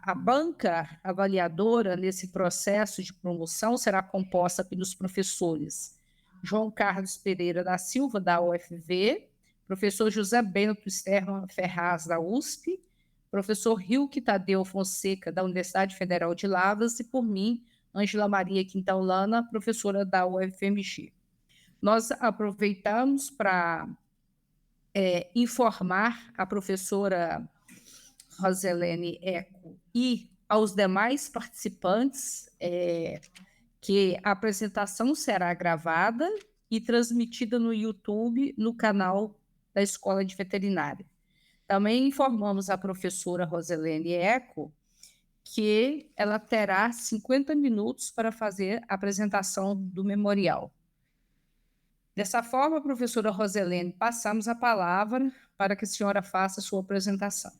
A banca avaliadora nesse processo de promoção será composta pelos professores João Carlos Pereira da Silva, da UFV, professor José Bento Sterman Ferraz, da USP, professor Rilke Tadeu Fonseca, da Universidade Federal de Lavras, e por mim, Ângela Maria Quintaulana, professora da UFMG. Nós aproveitamos para informar a professora Roselene Eco e aos demais participantes que a apresentação será gravada e transmitida no YouTube, no canal da Escola de Veterinária. Também informamos a professora Roselene Eco que ela terá 50 minutos para fazer a apresentação do memorial. Dessa forma, professora Roselene, passamos a palavra para que a senhora faça a sua apresentação.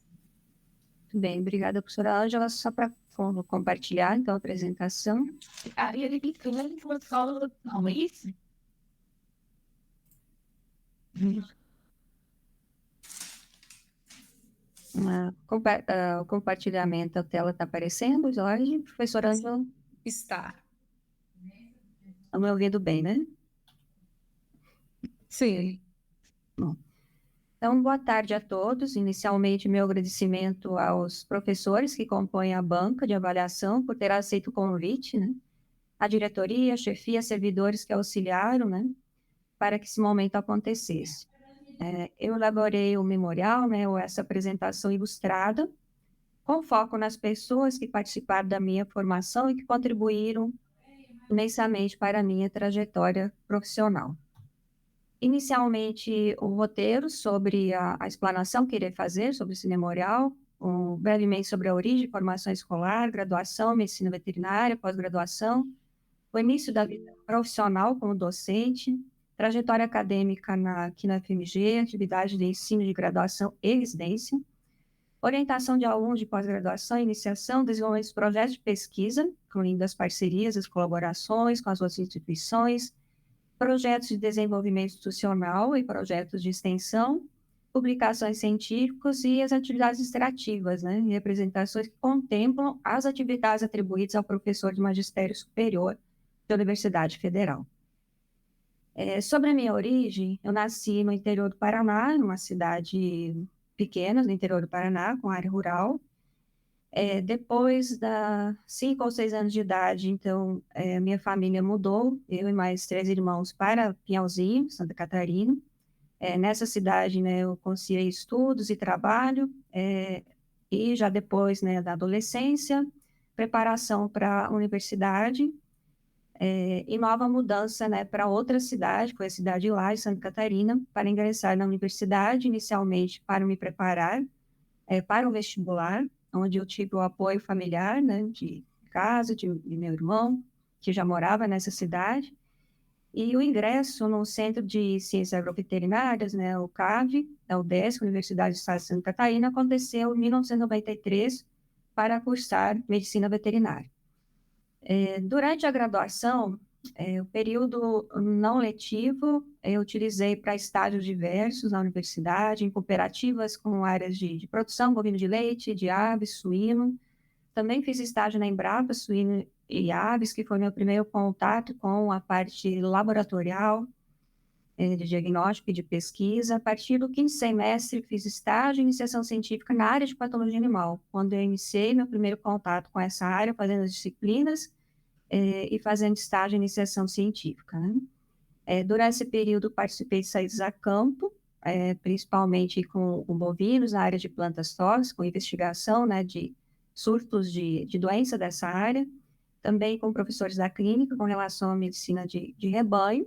Bem, obrigada, professora Ângela. Só para compartilhar, então, a apresentação. O compartilhamento, a tela está aparecendo, Jorge? Professora Ângela? Está. Estão me ouvindo bem, né? Sim. Bom. Então, boa tarde a todos. Inicialmente, meu agradecimento aos professores que compõem a banca de avaliação por ter aceito o convite, né? A diretoria, a chefia, servidores que auxiliaram, né? Para que esse momento acontecesse. Eu elaborei o memorial, né? Ou essa apresentação ilustrada, com foco nas pessoas que participaram da minha formação e que contribuíram imensamente para a minha trajetória profissional. Inicialmente, o roteiro sobre a explanação que irei fazer sobre esse memorial, brevemente sobre a origem, formação escolar, graduação, medicina veterinária, pós-graduação, o início da vida profissional como docente, trajetória acadêmica aqui na FMG, atividade de ensino de graduação e residência, orientação de alunos de pós-graduação, iniciação, desenvolvimento de projetos de pesquisa, incluindo as parcerias, as colaborações com as outras instituições, projetos de desenvolvimento institucional e projetos de extensão, publicações científicas e as atividades extrativas, né, e representações que contemplam as atividades atribuídas ao professor de magistério superior da Universidade Federal. Sobre a minha origem, eu nasci no interior do Paraná, numa cidade pequena, no interior do Paraná, com área rural. Depois da 5 ou 6 anos de idade, então, minha família mudou, eu e mais 3 irmãos, para Pinhalzinho, Santa Catarina. Nessa cidade, né, eu conciliei estudos e trabalho, e já depois, né, da adolescência, preparação para a universidade, e nova mudança, né, para outra cidade, foi a cidade lá, de Santa Catarina, para ingressar na universidade, inicialmente para me preparar para o vestibular, onde eu tive o apoio familiar, né, de casa, de meu irmão, que já morava nessa cidade, e o ingresso no Centro de Ciências Agroveterinárias, né, o CAV, da UDESC, Universidade do Estado de Santa Catarina, aconteceu em 1993 para cursar Medicina Veterinária. Durante a graduação, o período não letivo, eu utilizei para estágios diversos na universidade, em cooperativas com áreas de produção, bovino de leite, de aves, suíno. Também fiz estágio na Embrapa, suíno e aves, que foi meu primeiro contato com a parte laboratorial, de diagnóstico e de pesquisa. A partir do 5º semestre, fiz estágio e iniciação científica na área de patologia animal, quando eu iniciei meu primeiro contato com essa área, fazendo as disciplinas, e fazendo estágio e iniciação científica, né? Durante esse período, participei de saídas a campo, principalmente com bovinos na área de plantas tóxicas, com investigação, né, de surtos de doença dessa área, também com professores da clínica, com relação à medicina de rebanho,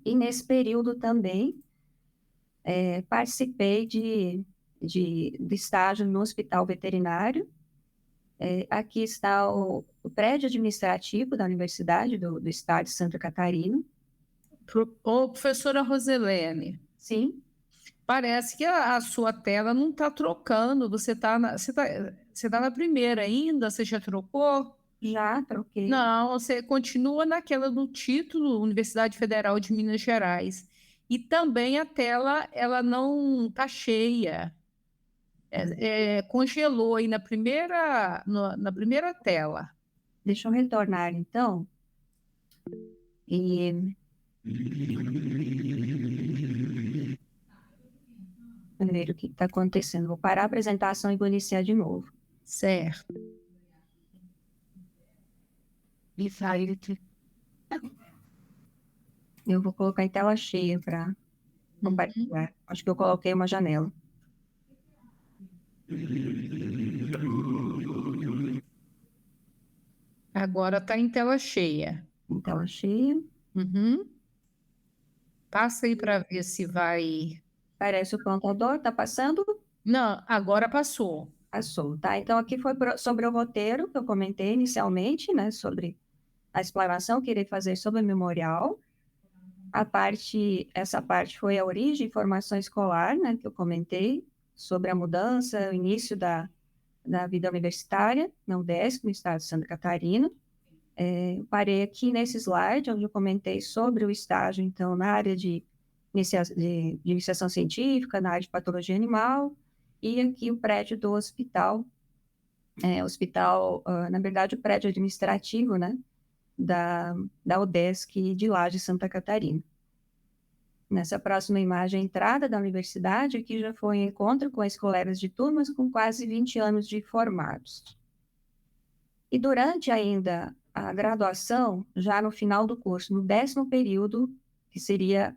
e nesse período também participei de estágio no hospital veterinário. Aqui está o prédio administrativo da Universidade do Estado de Santa Catarina. Professora Roselene. Sim. Parece que a sua tela não está trocando. Você está na primeira ainda? Você já trocou? Já troquei. Não, você continua naquela do título, Universidade Federal de Minas Gerais. E também a tela, ela não está cheia. Congelou aí na primeira tela. Deixa eu retornar, então. E ver o que está acontecendo. Vou parar a apresentação e vou iniciar de novo. Certo. Eu vou colocar em tela cheia para compartilhar. Acho que eu coloquei uma janela. Agora está em tela cheia. Em tela cheia. Uhum. Passa aí para ver se vai. Parece o contador, está passando? Não, agora passou. Passou, tá? Então, aqui foi sobre o roteiro que eu comentei inicialmente, né? Sobre a explanação que irei fazer sobre o memorial. Essa parte foi a origem e formação escolar, né? Que eu comentei, sobre a mudança, o início da vida universitária na UDESC, no estado de Santa Catarina. Eu parei aqui nesse slide, onde eu comentei sobre o estágio, então, na área de iniciação científica, na área de patologia animal, e aqui o prédio do hospital, na verdade, o prédio administrativo, né, da UDESC de Laje, Santa Catarina. Nessa próxima imagem, a entrada da universidade, aqui já foi um encontro com as colegas de turmas com quase 20 anos de formados. E durante ainda a graduação, já no final do curso, no 10º período, que seria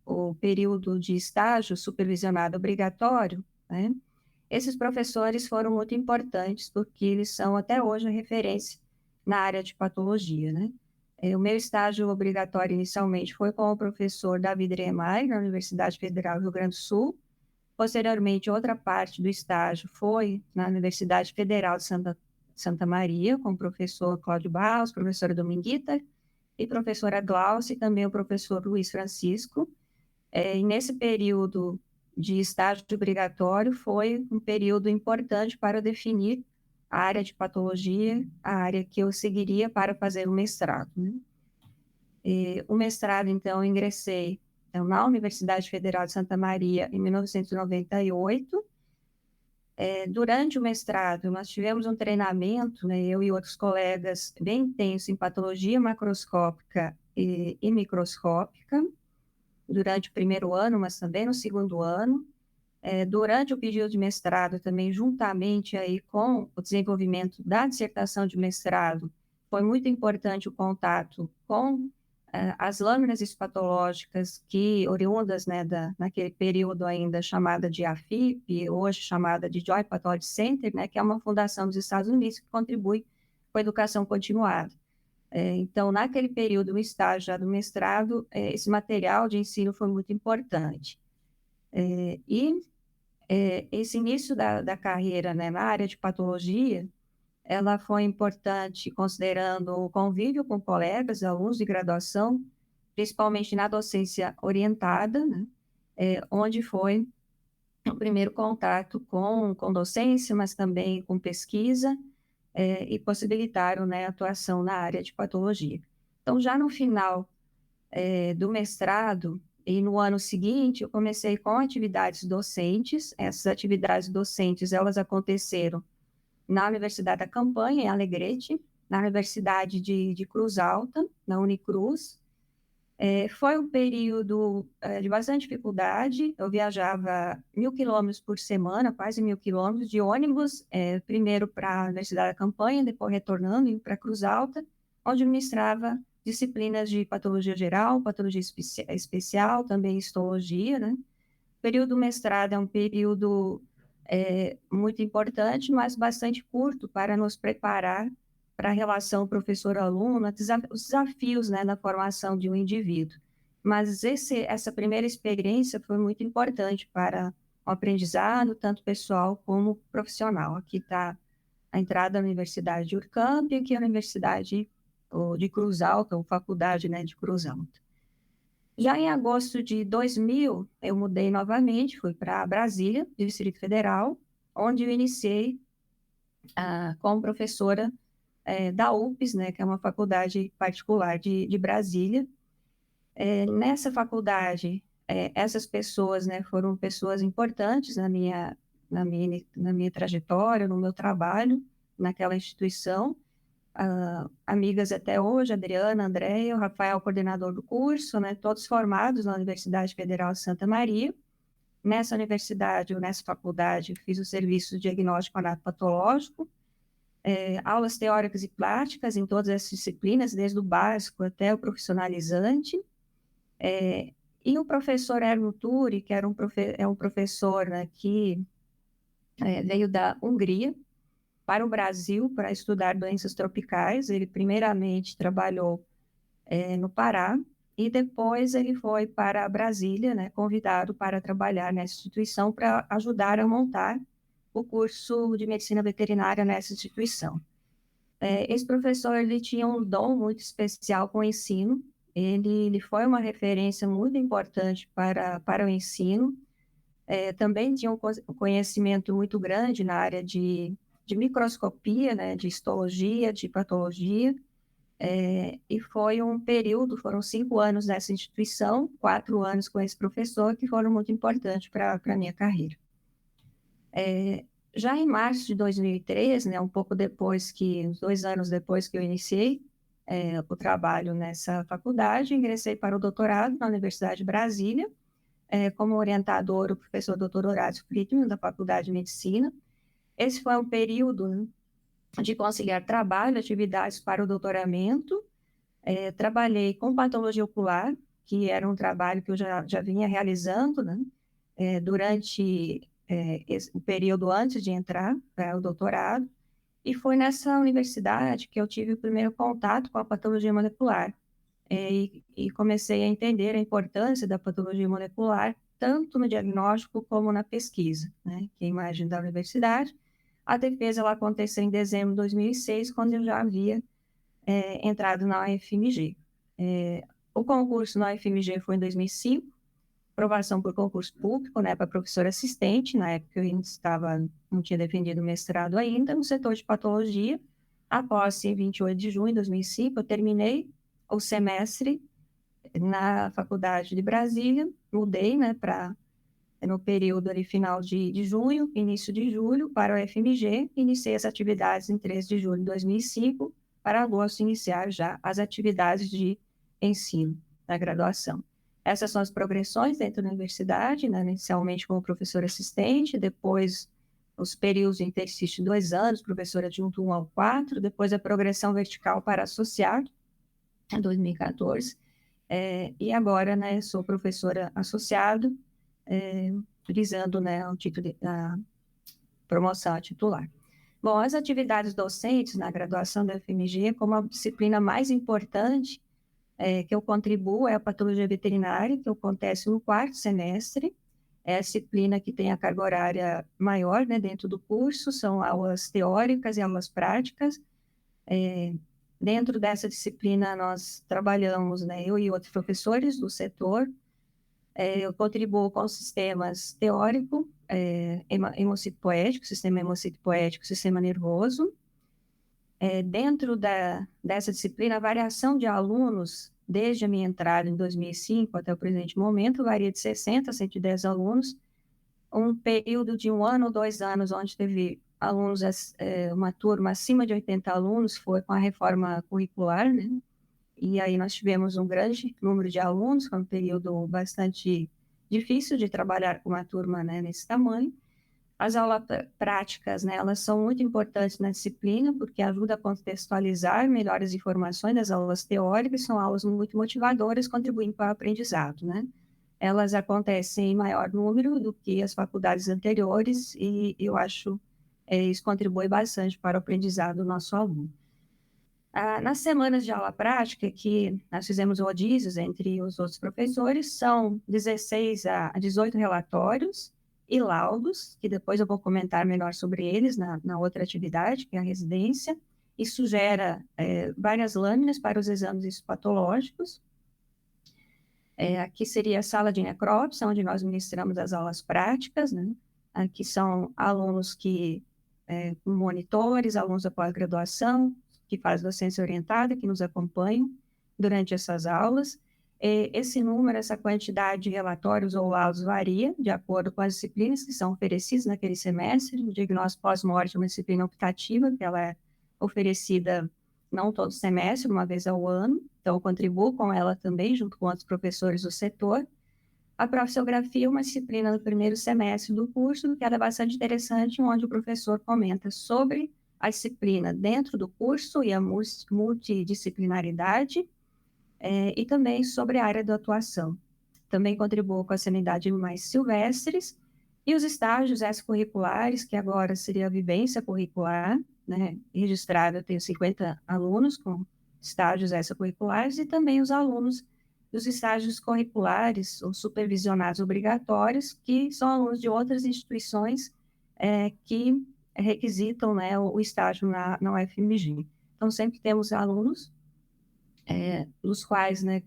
o período de estágio supervisionado obrigatório, né? Esses professores foram muito importantes, porque eles são até hoje a referência na área de patologia, né? O meu estágio obrigatório inicialmente foi com o professor David Remay, na Universidade Federal do Rio Grande do Sul. Posteriormente, outra parte do estágio foi na Universidade Federal de Santa Maria, com o professor Cláudio Barros, professora Dominguita, e professora Glaucia, e também o professor Luiz Francisco. E nesse período de estágio obrigatório foi um período importante para definir a área de patologia, a área que eu seguiria para fazer o mestrado, né? O mestrado, então, eu ingressei na Universidade Federal de Santa Maria em 1998. Durante o mestrado, nós tivemos um treinamento, né, eu e outros colegas, bem intenso em patologia macroscópica e microscópica, durante o primeiro ano, mas também no segundo ano. Durante o período de mestrado, também juntamente aí com o desenvolvimento da dissertação de mestrado, foi muito importante o contato com as lâminas histopatológicas que, oriundas, né, naquele período ainda chamada de AFIP, hoje chamada de Joint Pathology Center, né, que é uma fundação dos Estados Unidos que contribui com a educação continuada. Então, naquele período, no estágio já do mestrado, esse material de ensino foi muito importante. Esse início da carreira, né, na área de patologia, ela foi importante considerando o convívio com colegas, alunos de graduação, principalmente na docência orientada, né, onde foi o primeiro contato com docência, mas também com pesquisa, e possibilitaram, né, a atuação na área de patologia. Então, já no final do mestrado, e no ano seguinte, eu comecei com atividades docentes. Essas atividades docentes, elas aconteceram na Universidade da Campanha, em Alegrete, na Universidade de Cruz Alta, na Unicruz. Foi um período de bastante dificuldade. Eu viajava 1.000 quilômetros por semana, quase 1.000 quilômetros, de ônibus, primeiro para a Universidade da Campanha, depois retornando para Cruz Alta, onde ministrava disciplinas de patologia geral, patologia especial, também histologia, né? O período do mestrado é um período muito importante, mas bastante curto para nos preparar para a relação professor-aluno, os desafios, né, na formação de um indivíduo. Mas essa primeira experiência foi muito importante para o aprendizado, tanto pessoal como profissional. Aqui está a entrada da Universidade de Urcamp, e aqui é a Universidade de Cruz Alta, ou Faculdade, né, de Cruz Alta. Já em agosto de 2000, eu mudei novamente, fui para Brasília, Distrito Federal, onde eu iniciei como professora da UPS, né, que é uma faculdade particular de Brasília. Nessa faculdade, essas pessoas, né, foram pessoas importantes na minha na minha trajetória, no meu trabalho naquela instituição. Amigas até hoje, Adriana, Andréia, o Rafael, coordenador do curso, né, todos formados na Universidade Federal de Santa Maria. Nessa universidade, ou nessa faculdade, fiz o serviço de diagnóstico anatopatológico, aulas teóricas e práticas em todas as disciplinas, desde o básico até o profissionalizante. E o professor Erno Turi, que é um professor, né, que veio da Hungria para o Brasil para estudar doenças tropicais. Ele primeiramente trabalhou no Pará e depois ele foi para Brasília, né, convidado para trabalhar nessa instituição para ajudar a montar o curso de medicina veterinária nessa instituição. Esse professor ele tinha um dom muito especial com o ensino. Ele foi uma referência muito importante para o ensino. Também tinha um conhecimento muito grande na área de microscopia, né, de histologia, de patologia. E foi um período, foram 5 anos nessa instituição, 4 anos com esse professor, que foram muito importantes para a minha carreira. Já em março de 2003, né, um pouco depois uns 2 anos depois que eu iniciei o trabalho nessa faculdade, ingressei para o doutorado na Universidade de Brasília, como orientador, o professor Dr. Horácio Friedman, da Faculdade de Medicina. Esse foi um período, né, de conciliar trabalho, atividades para o doutoramento. Trabalhei com patologia ocular, que era um trabalho que eu já vinha realizando, né, durante o período antes de entrar para o doutorado, e foi nessa universidade que eu tive o primeiro contato com a patologia molecular, e comecei a entender a importância da patologia molecular, tanto no diagnóstico como na pesquisa, né, que é a imagem da universidade. A defesa ela aconteceu em dezembro de 2006, quando eu já havia entrado na UFMG. O concurso na UFMG foi em 2005, aprovação por concurso público, né, para professor assistente. Na época eu ainda não tinha defendido o mestrado ainda, no setor de patologia. Após, em 28 de junho de 2005, eu terminei o semestre na Faculdade de Brasília, mudei, né, no período ali, final de junho, início de julho, para o UFMG, iniciei as atividades em 13 de julho de 2005, para agosto iniciar já as atividades de ensino da graduação. Essas são as progressões dentro da universidade, né, inicialmente como professor assistente, depois os períodos de interstício 2 anos, professor adjunto 1 ao 4, depois a progressão vertical para associado, em 2014, e agora, né, sou professora associado, utilizando, né, o título da promoção a titular. Bom, as atividades docentes na graduação da UFMG, como a disciplina mais importante que eu contribuo é a patologia veterinária, que acontece no 4º semestre. É a disciplina que tem a carga horária maior, né, dentro do curso, são aulas teóricas e aulas práticas. Dentro dessa disciplina, nós trabalhamos, né, eu e outros professores do setor. Eu contribuo com sistemas teórico, hemocitopoético, sistema hemocitopoético, sistema nervoso. Dentro dessa disciplina, a variação de alunos, desde a minha entrada em 2005 até o presente momento, varia de 60 a 110 alunos. Um período de 1 ano ou 2 anos, onde teve alunos, uma turma acima de 80 alunos, foi com a reforma curricular, né? E aí nós tivemos um grande número de alunos, foi um período bastante difícil de trabalhar com uma turma, né, nesse tamanho. As aulas práticas, né, elas são muito importantes na disciplina, porque ajudam a contextualizar melhor as informações das aulas teóricas, são aulas muito motivadoras, contribuindo para o aprendizado, né? Elas acontecem em maior número do que as faculdades anteriores, e eu acho isso contribui bastante para o aprendizado do nosso aluno. Nas semanas de aula prática, que nós fizemos rodízios entre os outros professores, são 16 a 18 relatórios e laudos, que depois eu vou comentar melhor sobre eles na outra atividade, que é a residência. Isso gera várias lâminas para os exames histopatológicos. Aqui seria a sala de necrópsia, onde nós ministramos as aulas práticas, né? Aqui são alunos monitores, alunos da pós-graduação, que fazem docência orientada, que nos acompanham durante essas aulas. Esse número, essa quantidade de relatórios ou laudos varia de acordo com as disciplinas que são oferecidas naquele semestre. O diagnóstico pós-morte é uma disciplina optativa, que ela é oferecida não todo semestre, uma vez ao ano, então eu contribuo com ela também, junto com outros professores do setor. A profissiografia é uma disciplina do primeiro semestre do curso, que era bastante interessante, onde o professor comenta sobre a disciplina dentro do curso e a multidisciplinaridade, e também sobre a área de atuação. Também contribuo com a sanidade animais silvestres e os estágios extracurriculares, que agora seria a vivência curricular, né? Registrado, eu tenho 50 alunos com estágios extracurriculares e também os alunos dos estágios curriculares ou supervisionados obrigatórios, que são alunos de outras instituições que requisitam, né, o estágio na UFMG. Então, sempre temos alunos os quais, né,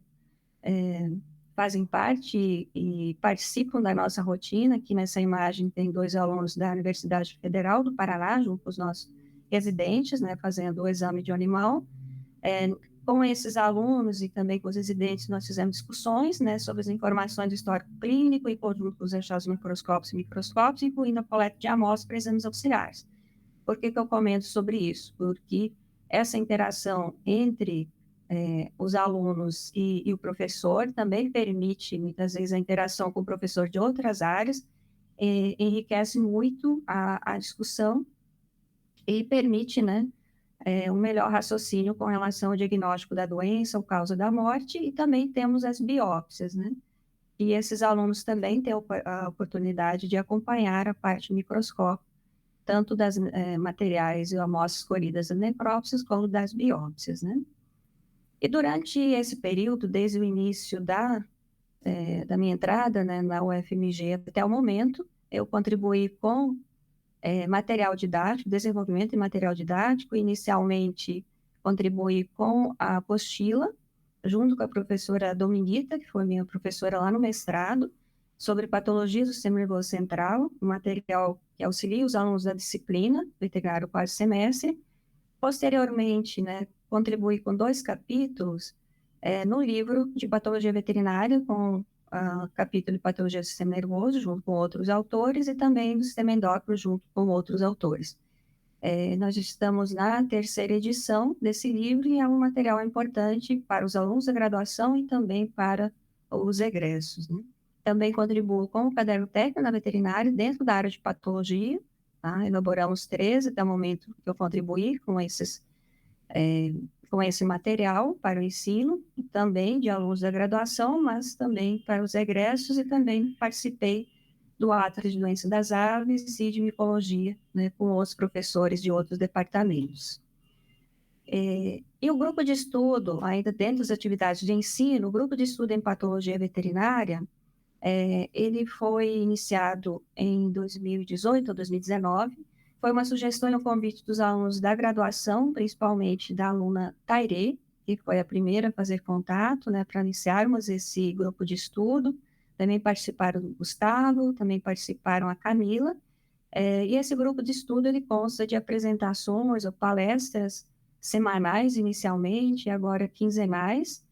fazem parte e participam da nossa rotina. Aqui nessa imagem tem 2 alunos da Universidade Federal do Paraná, junto com os nossos residentes, né, fazendo o exame de animal. Com esses alunos e também com os residentes, nós fizemos discussões, né, sobre as informações do histórico clínico em conjunto com os achados microscópicos e microscópios, incluindo a coleta de amostras para exames auxiliares. Por que eu comento sobre isso? Porque essa interação entre os alunos e o professor também permite, muitas vezes, a interação com o professor de outras áreas, enriquece muito a discussão e permite, né, um melhor raciocínio com relação ao diagnóstico da doença, ou causa da morte, e também temos as biópsias, né? E esses alunos também têm a oportunidade de acompanhar a parte microscópica, tanto das materiais e amostras colhidas das necrópsias, como das biópsias, né? E durante esse período, desde o início da minha entrada, né, na UFMG até o momento, eu contribuí com material didático, desenvolvimento de material didático. Inicialmente, contribuí com a apostila, junto com a professora Dominita, que foi minha professora lá no mestrado, sobre patologias do sistema nervoso central, um material que auxilia os alunos da disciplina veterinário quarto semestre. Posteriormente, né, contribuí com 2 capítulos no livro de patologia veterinária, com o capítulo de patologia do sistema nervoso, junto com outros autores, e também do sistema endócrino, junto com outros autores. Nós estamos na 3ª edição desse livro, e é um material importante para os alunos da graduação e também para os egressos, né? Também contribuo com o caderno técnico na veterinária, dentro da área de patologia, tá? Elaboramos 13 até o momento que eu contribuí com esse material para o ensino, e também de alunos da graduação, mas também para os egressos, e também participei do Atlas de Doença das Aves e de Micologia, né, com outros professores de outros departamentos. E o grupo de estudo, ainda dentro das atividades de ensino, o grupo de estudo em patologia veterinária, ele foi iniciado em 2018 ou 2019, foi uma sugestão e um convite dos alunos da graduação, principalmente da aluna Tairê, que foi a primeira a fazer contato, né, para iniciarmos esse grupo de estudo. Também participaram o Gustavo, também participaram a Camila, e esse grupo de estudo ele consta de apresentações ou palestras semanais inicialmente, agora quinzenais,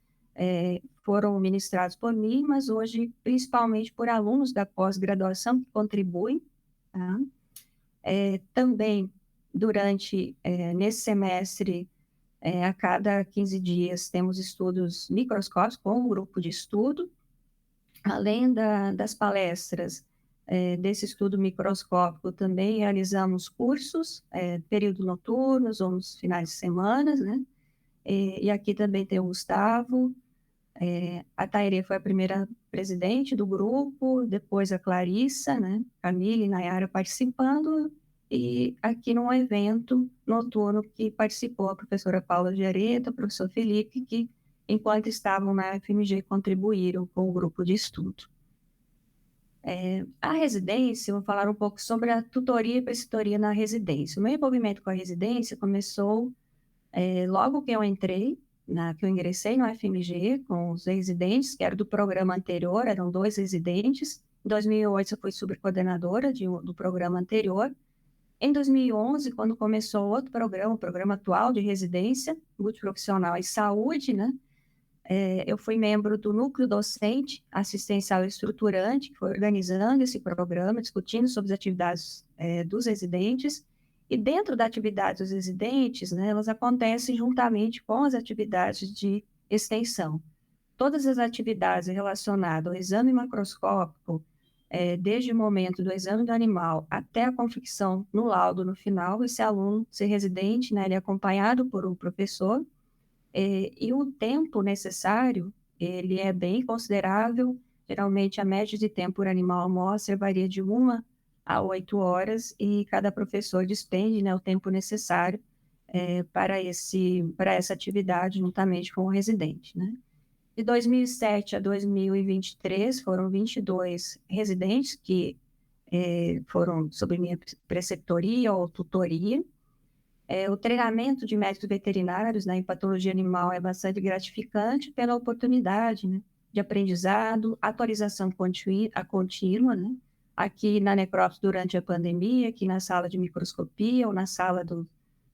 foram ministrados por mim, mas hoje principalmente por alunos da pós-graduação que contribuem, tá? Também, nesse semestre, a cada 15 dias, temos estudos microscópicos com um grupo de estudo. Além das palestras desse estudo microscópico, também realizamos cursos, período noturnos ou nos finais de semana, né? E aqui também tem o Gustavo. A Tairê foi a primeira presidente do grupo, depois a Clarissa, né? Camila e Nayara participando, e aqui num evento noturno que participou a professora Paula Giareta, o professor Felipe, que, enquanto estavam na FMG, contribuíram com o grupo de estudo. A residência, vou falar um pouco sobre a tutoria e preceptoria na residência. O meu envolvimento com a residência começou logo que eu ingressei no FMG, com os residentes, que era do programa anterior, eram 2 residentes. Em 2008, eu fui subcoordenadora do programa anterior. Em 2011, quando começou outro programa, o programa atual de residência, multiprofissional e saúde, né? Eu fui membro do núcleo docente assistencial e estruturante, que foi organizando esse programa, discutindo sobre as atividades dos residentes, e dentro da atividade dos residentes, né, elas acontecem juntamente com as atividades de extensão. Todas as atividades relacionadas ao exame macroscópico, desde o momento do exame do animal até a confecção no laudo no final, esse aluno, esse residente, né, ele é acompanhado por um professor, e o tempo necessário, ele é bem considerável. Geralmente, a média de tempo por animal amostra varia de 1 a 8 horas, e cada professor despende, né, o tempo necessário para essa atividade, juntamente com o residente, né? De 2007 a 2023, foram 22 residentes que foram sob minha preceptoria ou tutoria. O treinamento de médicos veterinários, né, em patologia animal é bastante gratificante pela oportunidade, né, de aprendizado, atualização contínua, né? Aqui na necrópsia durante a pandemia, aqui na sala de microscopia ou na sala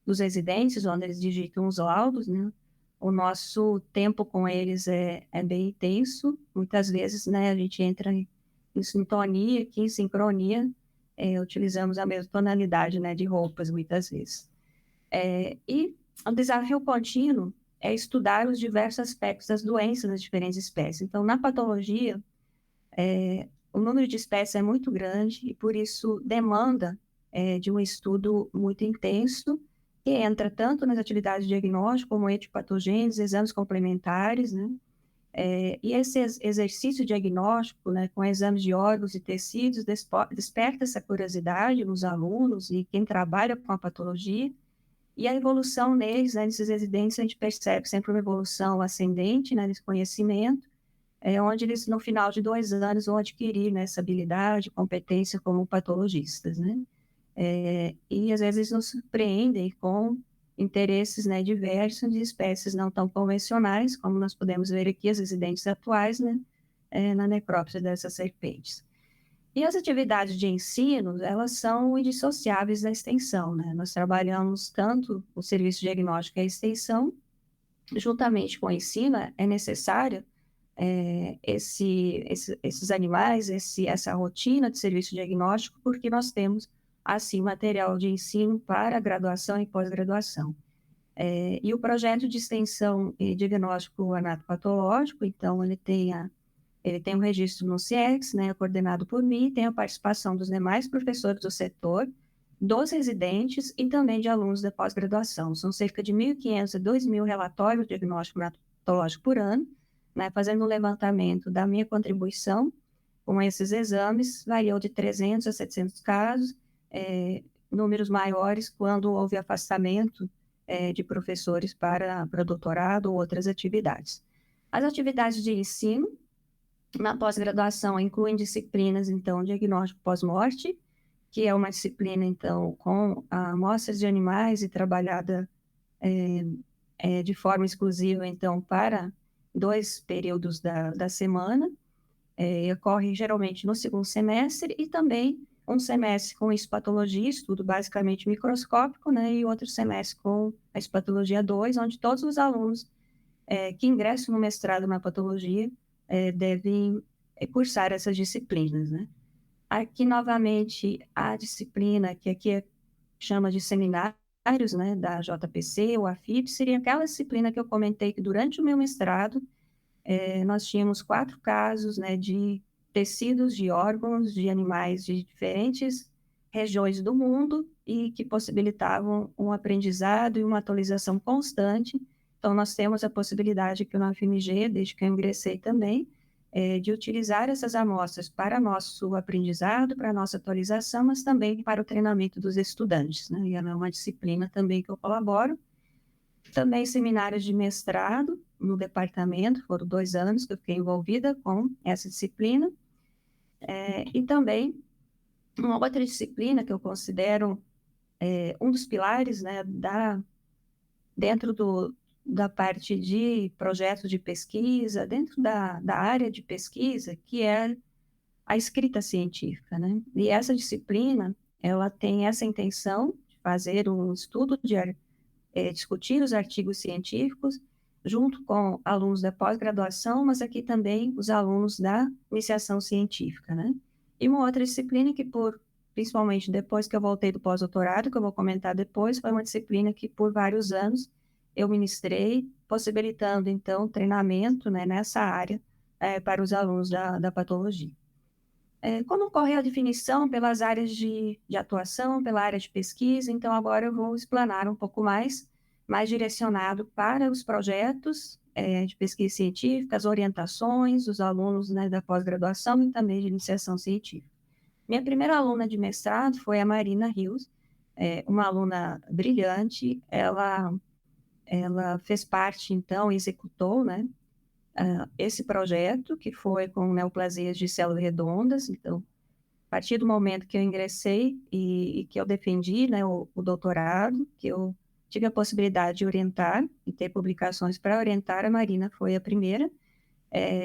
dos residentes, onde eles digitam os laudos, né? O nosso tempo com eles é bem intenso. Muitas vezes, né, a gente entra em sintonia, aqui em sincronia, utilizamos a mesma tonalidade, né, de roupas, muitas vezes. E o desafio contínuo é estudar os diversos aspectos das doenças das diferentes espécies. Então, na patologia, o número de espécies é muito grande e, por isso, demanda de um estudo muito intenso, que entra tanto nas atividades de diagnóstico, como etiopatogênese, exames complementares, né? E esse exercício diagnóstico, né, com exames de órgãos e tecidos, desperta essa curiosidade nos alunos e quem trabalha com a patologia. E a evolução neles, né, nesses residentes, a gente percebe sempre uma evolução ascendente, né, nesse conhecimento, onde eles, no final de 2 anos, vão adquirir, né, essa habilidade, competência como patologistas, né? E, às vezes, eles nos surpreendem com interesses, né, diversos de espécies não tão convencionais, como nós podemos ver aqui, as residentes atuais, né, na necrópsia dessas serpentes. E as atividades de ensino, elas são indissociáveis da extensão, né? Nós trabalhamos tanto o serviço diagnóstico e a extensão, juntamente com o ensino, é necessário esses animais, essa rotina de serviço diagnóstico, porque nós temos, assim, material de ensino para graduação e pós-graduação. E o projeto de extensão e diagnóstico anatopatológico, então, ele tem um registro no CIEX, né, coordenado por mim, tem a participação dos demais professores do setor, dos residentes e também de alunos da pós-graduação. São cerca de 1.500 a 2.000 relatórios de diagnóstico patológico por ano, né, fazendo um levantamento da minha contribuição com esses exames, variou de 300 a 700 casos, números maiores quando houve afastamento de professores para doutorado ou outras atividades. As atividades de ensino na pós-graduação incluem disciplinas, então, diagnóstico pós-morte, que é uma disciplina, então, com amostras de animais e trabalhada de forma exclusiva, então, para 2 períodos da semana. Ocorre geralmente no segundo semestre e também um semestre com histopatologia, estudo basicamente microscópico, né, e outro semestre com a histopatologia 2, onde todos os alunos que ingressam no mestrado na patologia devem cursar essas disciplinas, né? Aqui, novamente, a disciplina que aqui chama de seminários, né, da JPC ou AFIP, seria aquela disciplina que eu comentei que durante o meu mestrado nós tínhamos 4 casos, né, de tecidos de órgãos de animais de diferentes regiões do mundo e que possibilitavam um aprendizado e uma atualização constante. Então, nós temos a possibilidade aqui no UFMG, desde que eu ingressei também, de utilizar essas amostras para nosso aprendizado, para nossa atualização, mas também para o treinamento dos estudantes, né? E é uma disciplina também que eu colaboro. Também seminários de mestrado no departamento, foram 2 anos que eu fiquei envolvida com essa disciplina. E também uma outra disciplina que eu considero um dos pilares, né, dentro da parte de projetos de pesquisa, dentro da área de pesquisa, que é a escrita científica, né? E essa disciplina, ela tem essa intenção de fazer um estudo, discutir os artigos científicos junto com alunos da pós-graduação, mas aqui também os alunos da iniciação científica, né? E uma outra disciplina que, principalmente depois que eu voltei do pós-doutorado, que eu vou comentar depois, foi uma disciplina que por vários anos eu ministrei, possibilitando, então, treinamento, né, nessa área para os alunos da patologia. Como ocorre a definição pelas áreas de atuação, pela área de pesquisa, então agora eu vou explanar um pouco mais direcionado para os projetos de pesquisa científica, as orientações dos alunos, né, da pós-graduação e também de iniciação científica. Minha primeira aluna de mestrado foi a Marina Rios, uma aluna brilhante. Ela fez parte, então, executou, né, esse projeto, que foi com neoplasias de células redondas. Então, a partir do momento que eu ingressei e que eu defendi, né, o doutorado, que eu tive a possibilidade de orientar e ter publicações para orientar, a Marina foi a primeira,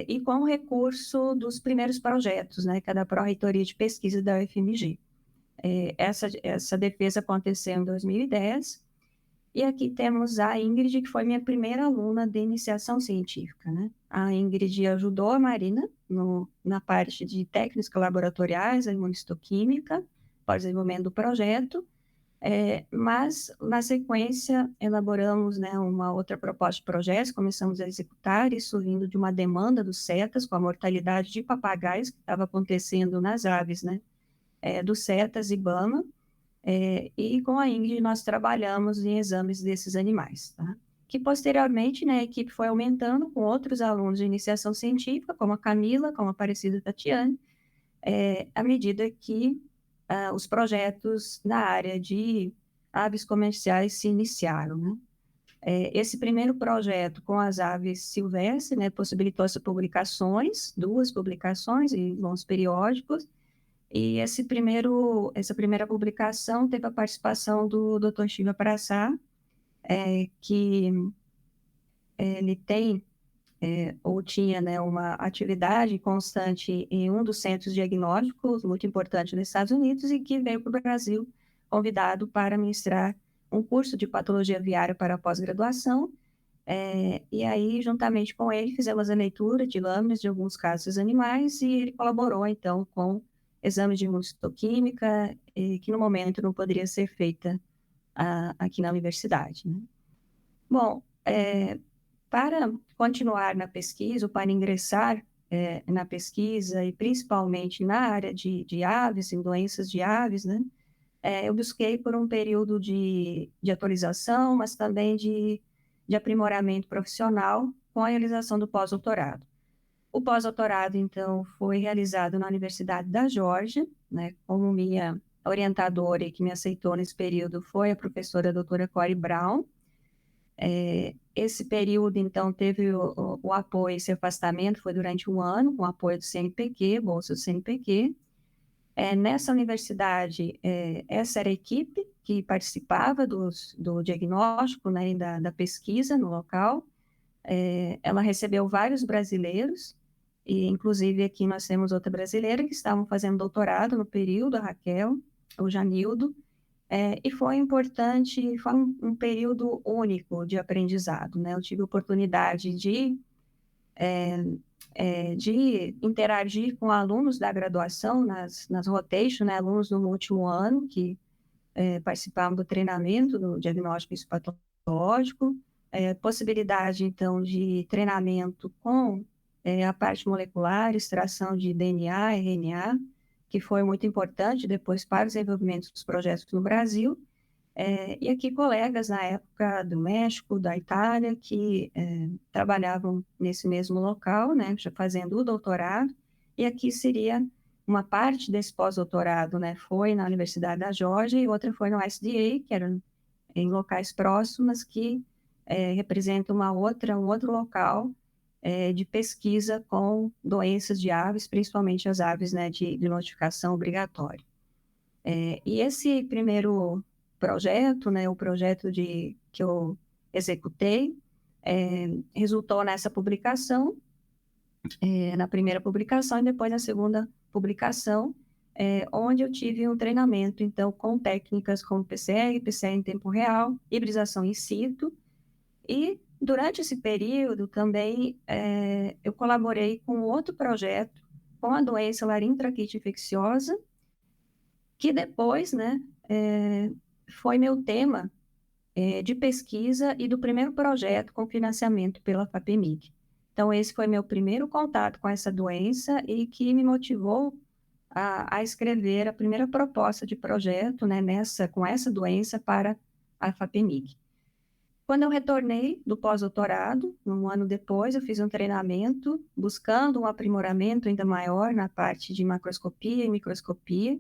e com o recurso dos primeiros projetos, né, que é da Pró-Reitoria de Pesquisa da UFMG. Essa defesa aconteceu em 2010, e aqui temos a Ingrid, que foi minha primeira aluna de iniciação científica, né? A Ingrid ajudou a Marina na parte de técnicas laboratoriais, a imunistoquímica, para o desenvolvimento do projeto, mas, na sequência, elaboramos, né, uma outra proposta de projeto, começamos a executar, isso vindo de uma demanda dos CETAS, com a mortalidade de papagaios que estava acontecendo nas aves, né, dos CETAS e Ibama, e com a Ingrid nós trabalhamos em exames desses animais, tá? Que posteriormente, né, a equipe foi aumentando com outros alunos de iniciação científica, como a Camila, como a Aparecida Tatiane, à medida que os projetos na área de aves comerciais se iniciaram, né? Esse primeiro projeto com as aves silvestres, né, possibilitou essas publicações, 2 publicações em bons periódicos, e essa primeira publicação teve a participação do Dr. Shiva Prasad, que ele tem ou tinha, né, uma atividade constante em um dos centros diagnósticos muito importante nos Estados Unidos e que veio para o Brasil convidado para ministrar um curso de patologia aviária para pós-graduação. E aí, juntamente com ele, fizemos a leitura de lâminas de alguns casos dos animais e ele colaborou, então, com exames de imunistoquímica, que no momento não poderia ser feita aqui na universidade, né? Bom, para continuar na pesquisa, ou para ingressar na pesquisa, e principalmente na área de aves, em doenças de aves, né? Eu busquei por um período de atualização, mas também de aprimoramento profissional com a realização do pós-doutorado. O pós-doutorado, então, foi realizado na Universidade da Geórgia, né? Como minha orientadora e que me aceitou nesse período foi a professora doutora Corey Brown. Esse período, então, teve o apoio, esse afastamento foi durante um ano, com apoio do CNPq, bolsa do CNPq. Nessa universidade, essa era a equipe que participava do diagnóstico, né, e da pesquisa no local. Ela recebeu vários brasileiros, e inclusive aqui nós temos outra brasileira que estavam fazendo doutorado no período, a Raquel, o Janildo, e foi importante, foi um período único de aprendizado, né? Eu tive a oportunidade de interagir com alunos da graduação nas rotation, né? Alunos do último ano que participavam do treinamento do diagnóstico histopatológico, possibilidade, então, de treinamento com a parte molecular, extração de DNA, RNA, que foi muito importante depois para o desenvolvimento dos projetos no Brasil. E aqui colegas na época do México, da Itália, que trabalhavam nesse mesmo local, né, já fazendo o doutorado, e aqui seria uma parte desse pós-doutorado, né, foi na Universidade da Geórgia e outra foi no SDA, que eram em locais próximos, que representa um outro local de pesquisa com doenças de aves, principalmente as aves, né, de notificação obrigatória. E esse primeiro projeto, né, o projeto que eu executei, resultou nessa publicação, na primeira publicação e depois na segunda publicação, onde eu tive um treinamento, então, com técnicas como PCR em tempo real, hibridização in situ, e durante esse período também eu colaborei com outro projeto com a doença laringotraqueite infecciosa, que depois, né, foi meu tema de pesquisa e do primeiro projeto com financiamento pela FAPEMIG. Então, esse foi meu primeiro contato com essa doença e que me motivou a escrever a primeira proposta de projeto, né, com essa doença para a FAPEMIG. Quando eu retornei do pós-doutorado, um ano depois, eu fiz um treinamento buscando um aprimoramento ainda maior na parte de macroscopia e microscopia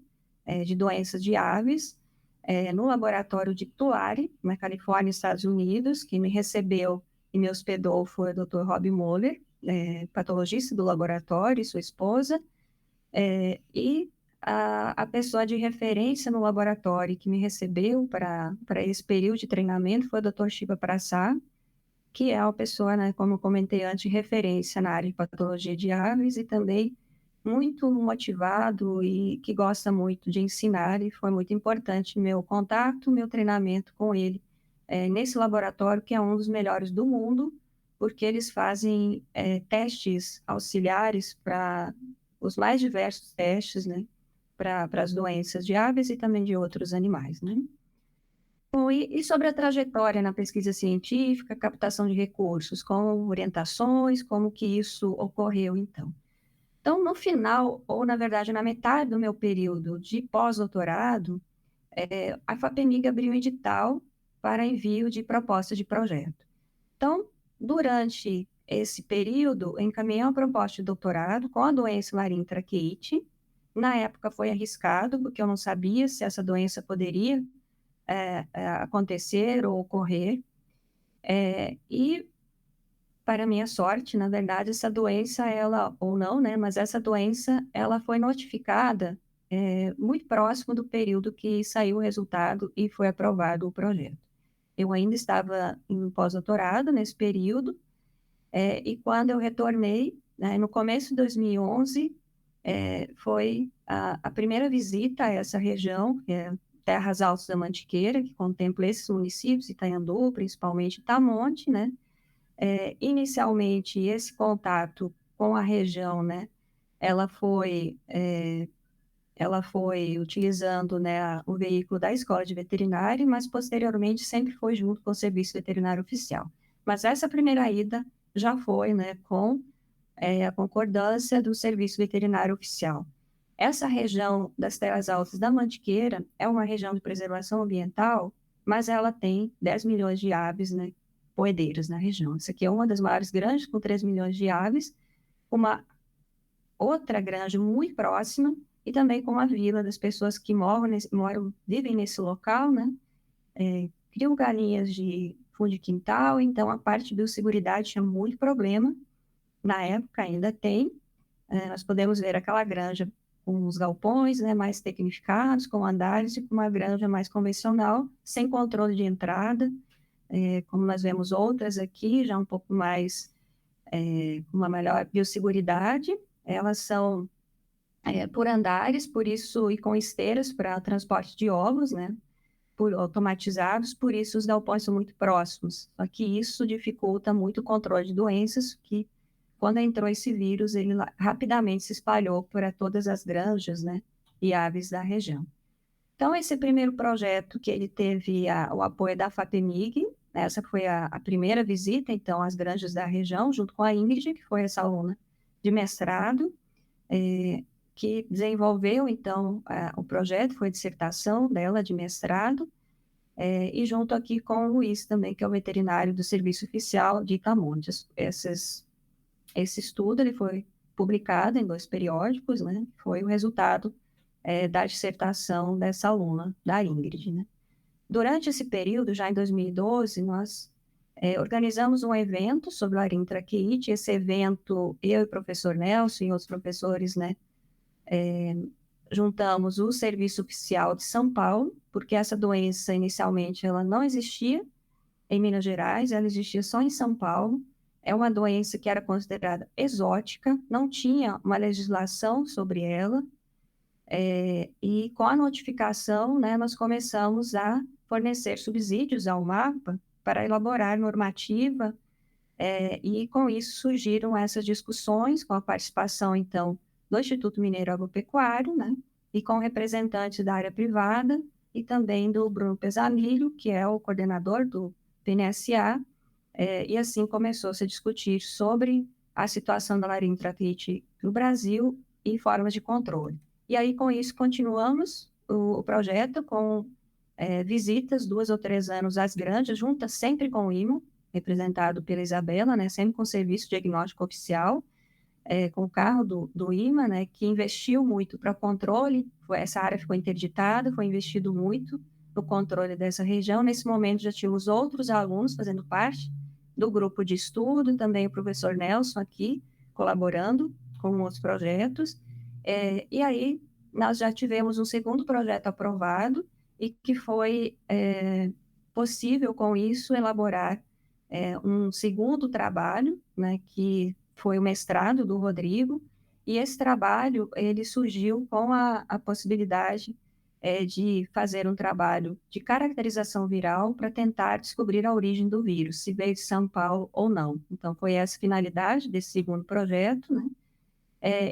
de doenças de aves, no laboratório de Tulare, na Califórnia, Estados Unidos. Quem me recebeu e me hospedou foi o Dr. Rob Moller, patologista do laboratório, e sua esposa, e a pessoa de referência no laboratório que me recebeu para esse período de treinamento foi o Dr. Shiva Prasad, que é uma pessoa, né, como eu comentei antes, de referência na área de patologia de aves e também muito motivado e que gosta muito de ensinar, e foi muito importante meu contato, meu treinamento com ele nesse laboratório, que é um dos melhores do mundo, porque eles fazem testes auxiliares para os mais diversos testes, né, para as doenças de aves e também de outros animais, né? Bom, e sobre a trajetória na pesquisa científica, captação de recursos, com orientações, como que isso ocorreu, então? Então, no final, ou na verdade na metade do meu período de pós-doutorado, a FAPEMIG abriu um edital para envio de proposta de projeto. Então, durante esse período, eu encaminhei uma proposta de doutorado com a doença laringotraqueite. Na época foi arriscado, porque eu não sabia se essa doença poderia acontecer ou ocorrer. E, para minha sorte, na verdade, essa doença, ela, ou não, né, mas essa doença, ela foi notificada muito próximo do período que saiu o resultado e foi aprovado o projeto. Eu ainda estava em pós-doutorado nesse período, e quando eu retornei, né, no começo de 2011, foi a primeira visita a essa região, que é Terras Altas da Mantiqueira, que contempla esses municípios, Itanhandu, principalmente Itamonte, né? Inicialmente, esse contato com a região, né, ela foi, utilizando, né, o veículo da Escola de Veterinária, mas posteriormente sempre foi junto com o Serviço Veterinário Oficial. Mas essa primeira ida já foi, né, com a concordância do Serviço Veterinário Oficial. Essa região das Terras Altas da Mantiqueira é uma região de preservação ambiental, mas ela tem 10 milhões de aves, né, poedeiras na região. Essa aqui é uma das maiores granjas, com 3 milhões de aves, uma outra granja muito próxima, e também com uma vila das pessoas que vivem nesse local, né, criam galinhas de fundo de quintal, então a parte de biosseguridade tinha muito problema. Na época ainda tem. Nós podemos ver aquela granja com os galpões, né, mais tecnificados, com andares, e com uma granja mais convencional, sem controle de entrada, como nós vemos outras aqui, já um pouco mais, com uma melhor biosseguridade. Elas são por andares, por isso, e com esteiras para transporte de ovos, né, automatizados, por isso os galpões são muito próximos. Só que isso dificulta muito o controle de doenças, que quando entrou esse vírus, ele rapidamente se espalhou para todas as granjas, né, e aves da região. Então, esse primeiro projeto que ele teve o apoio da FAPEMIG, essa foi a primeira visita, então, às granjas da região, junto com a Ingrid, que foi essa aluna de mestrado, que desenvolveu, então, o projeto, foi a dissertação dela de mestrado, e junto aqui com o Luiz também, que é o veterinário do Serviço Oficial de Itamontes. Esse estudo ele foi publicado em 2 periódicos, né? Foi o resultado da dissertação dessa aluna, da Ingrid, né? Durante esse período, já em 2012, nós organizamos um evento sobre laringotraqueite. Esse evento, eu e o professor Nelson e outros professores, né, juntamos o Serviço Oficial de São Paulo, porque essa doença, inicialmente, ela não existia em Minas Gerais, ela existia só em São Paulo. É uma doença que era considerada exótica, não tinha uma legislação sobre ela, e com a notificação, né, nós começamos a fornecer subsídios ao MAPA para elaborar normativa E com isso surgiram essas discussões, com a participação, então, do Instituto Mineiro Agropecuário, né, e com representantes da área privada, e também do Bruno Pesamilho, que é o coordenador do PNSA, e assim começou-se a discutir sobre a situação da laringotracite no Brasil e formas de controle. E aí, com isso, continuamos o projeto com visitas 2 ou 3 anos às granjas, juntas sempre com o IMA, representado pela Isabela, né, sempre com serviço diagnóstico oficial, com o carro do IMA, né, que investiu muito para controle, essa área ficou interditada, foi investido muito no controle dessa região. Nesse momento já tínhamos outros alunos fazendo parte do grupo de estudo, também o professor Nelson aqui, colaborando com os projetos, e aí nós já tivemos um segundo projeto aprovado, e que foi possível, com isso, elaborar um segundo trabalho, né, que foi o mestrado do Rodrigo, e esse trabalho ele surgiu com a possibilidade de fazer um trabalho de caracterização viral para tentar descobrir a origem do vírus, se veio de São Paulo ou não. Então, foi essa a finalidade desse segundo projeto, né?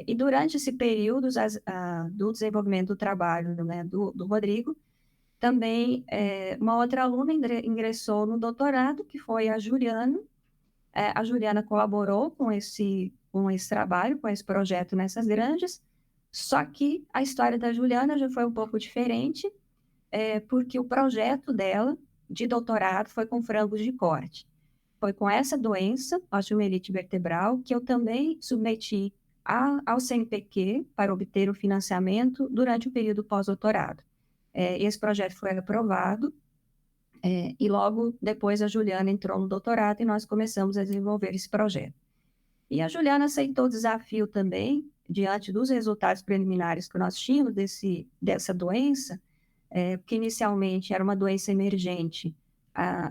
E durante esse período do desenvolvimento do trabalho, né, do Rodrigo, também uma outra aluna ingressou no doutorado, que foi a Juliana. A Juliana colaborou com esse trabalho, com esse projeto nessas granjas, só que a história da Juliana já foi um pouco diferente, porque o projeto dela de doutorado foi com frangos de corte. Foi com essa doença, osteomielite vertebral, que eu também submeti ao CNPq para obter o financiamento durante o período pós-doutorado. Esse projeto foi aprovado, e logo depois a Juliana entrou no doutorado e nós começamos a desenvolver esse projeto. E a Juliana aceitou o desafio também, diante dos resultados preliminares que nós tínhamos dessa doença, porque inicialmente era uma doença emergente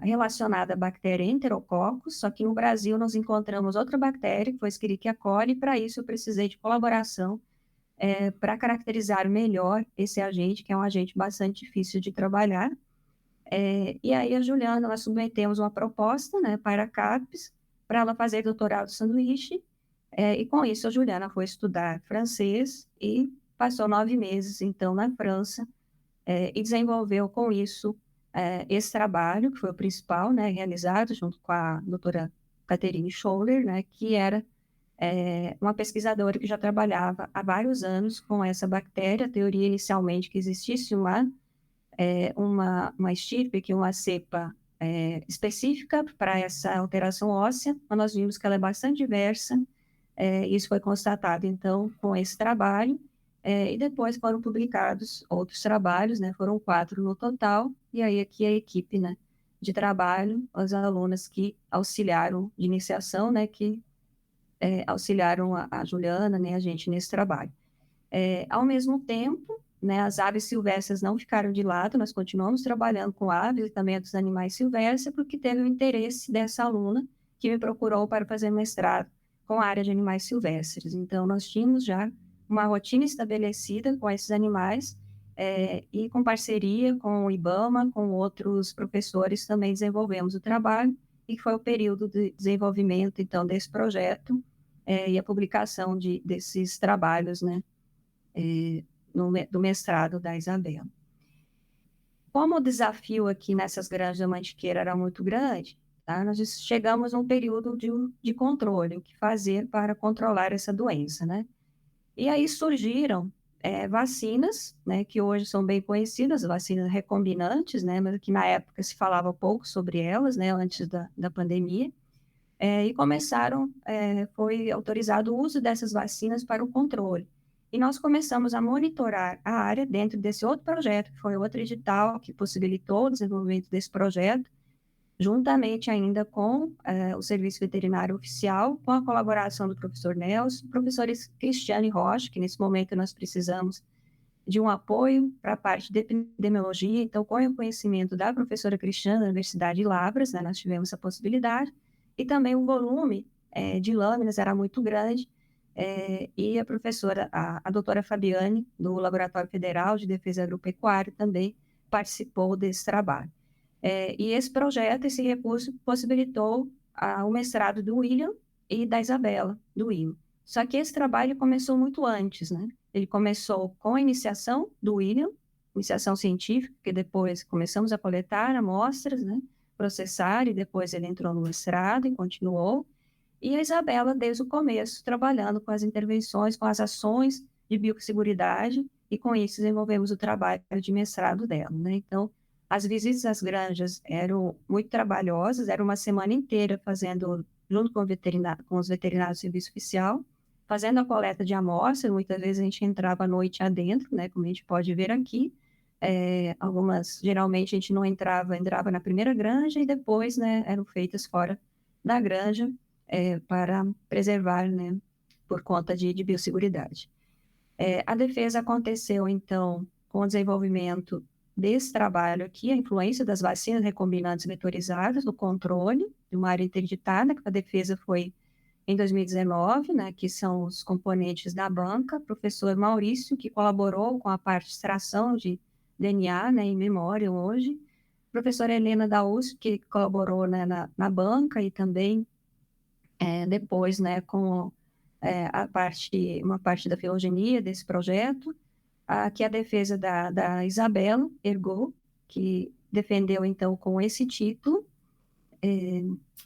relacionada à bactéria Enterococcus, só que no Brasil nós encontramos outra bactéria, que foi Escherichia coli, e para isso eu precisei de colaboração para caracterizar melhor esse agente, que é um agente bastante difícil de trabalhar. E aí a Juliana, nós submetemos uma proposta, né, para a CAPES, para ela fazer doutorado sanduíche, e com isso a Juliana foi estudar francês e passou 9 meses, então, na França, e desenvolveu com isso esse trabalho, que foi o principal, né, realizado junto com a doutora Catherine Scholler, né, que era uma pesquisadora que já trabalhava há vários anos com essa bactéria. A teoria inicialmente que existisse uma estirpe, que uma cepa específica para essa alteração óssea, mas nós vimos que ela é bastante diversa, isso foi constatado, então, com esse trabalho, e depois foram publicados outros trabalhos, né, foram 4 no total, e aí aqui a equipe, né, de trabalho, as alunas que auxiliaram de iniciação, né, que auxiliaram a Juliana, né, a gente nesse trabalho. Ao mesmo tempo, né, as aves silvestres não ficaram de lado, nós continuamos trabalhando com aves e também dos animais silvestres, porque teve o interesse dessa aluna que me procurou para fazer mestrado com a área de animais silvestres. Então, nós tínhamos já uma rotina estabelecida com esses animais, e com parceria com o IBAMA, com outros professores, também desenvolvemos o trabalho, e foi o período de desenvolvimento, então, desse projeto, e a publicação desses trabalhos, né, do mestrado da Isabela. Como o desafio aqui nessas granjas da Mantiqueira era muito grande, tá, nós chegamos a um período de controle, o que fazer para controlar essa doença, né? E aí surgiram vacinas, né, que hoje são bem conhecidas, vacinas recombinantes, né, mas que na época se falava pouco sobre elas, né, antes da pandemia, e foi autorizado o uso dessas vacinas para o controle. E nós começamos a monitorar a área dentro desse outro projeto, que foi outro edital que possibilitou o desenvolvimento desse projeto, juntamente ainda com o Serviço Veterinário Oficial, com a colaboração do professor Nelson, professores Cristiane Rocha, que nesse momento nós precisamos de um apoio para a parte de epidemiologia, então com o conhecimento da professora Cristiane da Universidade de Lavras, né, nós tivemos essa possibilidade, e também o volume de lâminas era muito grande, e a professora, a doutora Fabiane, do Laboratório Federal de Defesa Agropecuária, também participou desse trabalho. E esse projeto, esse recurso, possibilitou o mestrado do William e da Isabela, do William. Só que esse trabalho começou muito antes, né? Ele começou com a iniciação do William, iniciação científica, que depois começamos a coletar amostras, né? Processar, e depois ele entrou no mestrado e continuou. E a Isabela, desde o começo, trabalhando com as intervenções, com as ações de biosseguridade, e com isso desenvolvemos o trabalho de mestrado dela, né? Então, as visitas às granjas eram muito trabalhosas, era uma semana inteira fazendo, junto com os veterinários do serviço oficial, fazendo a coleta de amostras. Muitas vezes a gente entrava à noite adentro, né? Como a gente pode ver aqui. Geralmente a gente não entrava na primeira granja e depois, né, eram feitas fora da granja, para preservar, né, por conta de biosseguridade. A defesa aconteceu, então, com o desenvolvimento desse trabalho aqui, a influência das vacinas recombinantes vetorizadas no controle de uma área interditada, que a defesa foi em 2019, né, que são os componentes da banca, professor Maurício, que colaborou com a parte de extração de DNA, né, em memória hoje, professora Helena da USP, que colaborou, né, na banca, e também depois, né, com uma parte da filogenia desse projeto, que é a defesa da Isabela Ergol, que defendeu, então, com esse título.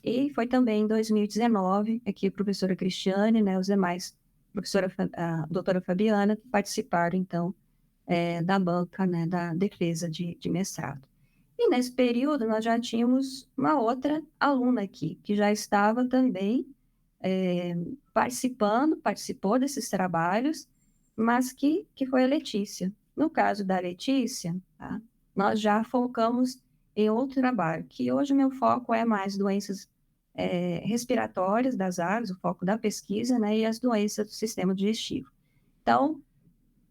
E foi também em 2019, aqui a professora Cristiane, né, os demais, a doutora Fabiana, que participaram, então, da banca, né, da defesa de mestrado. E nesse período nós já tínhamos uma outra aluna aqui, que já estava também participou desses trabalhos, mas que foi a Letícia. No caso da Letícia, tá, nós já focamos em outro trabalho, que hoje o meu foco é mais doenças respiratórias das aves, o foco da pesquisa, né, e as doenças do sistema digestivo. Então,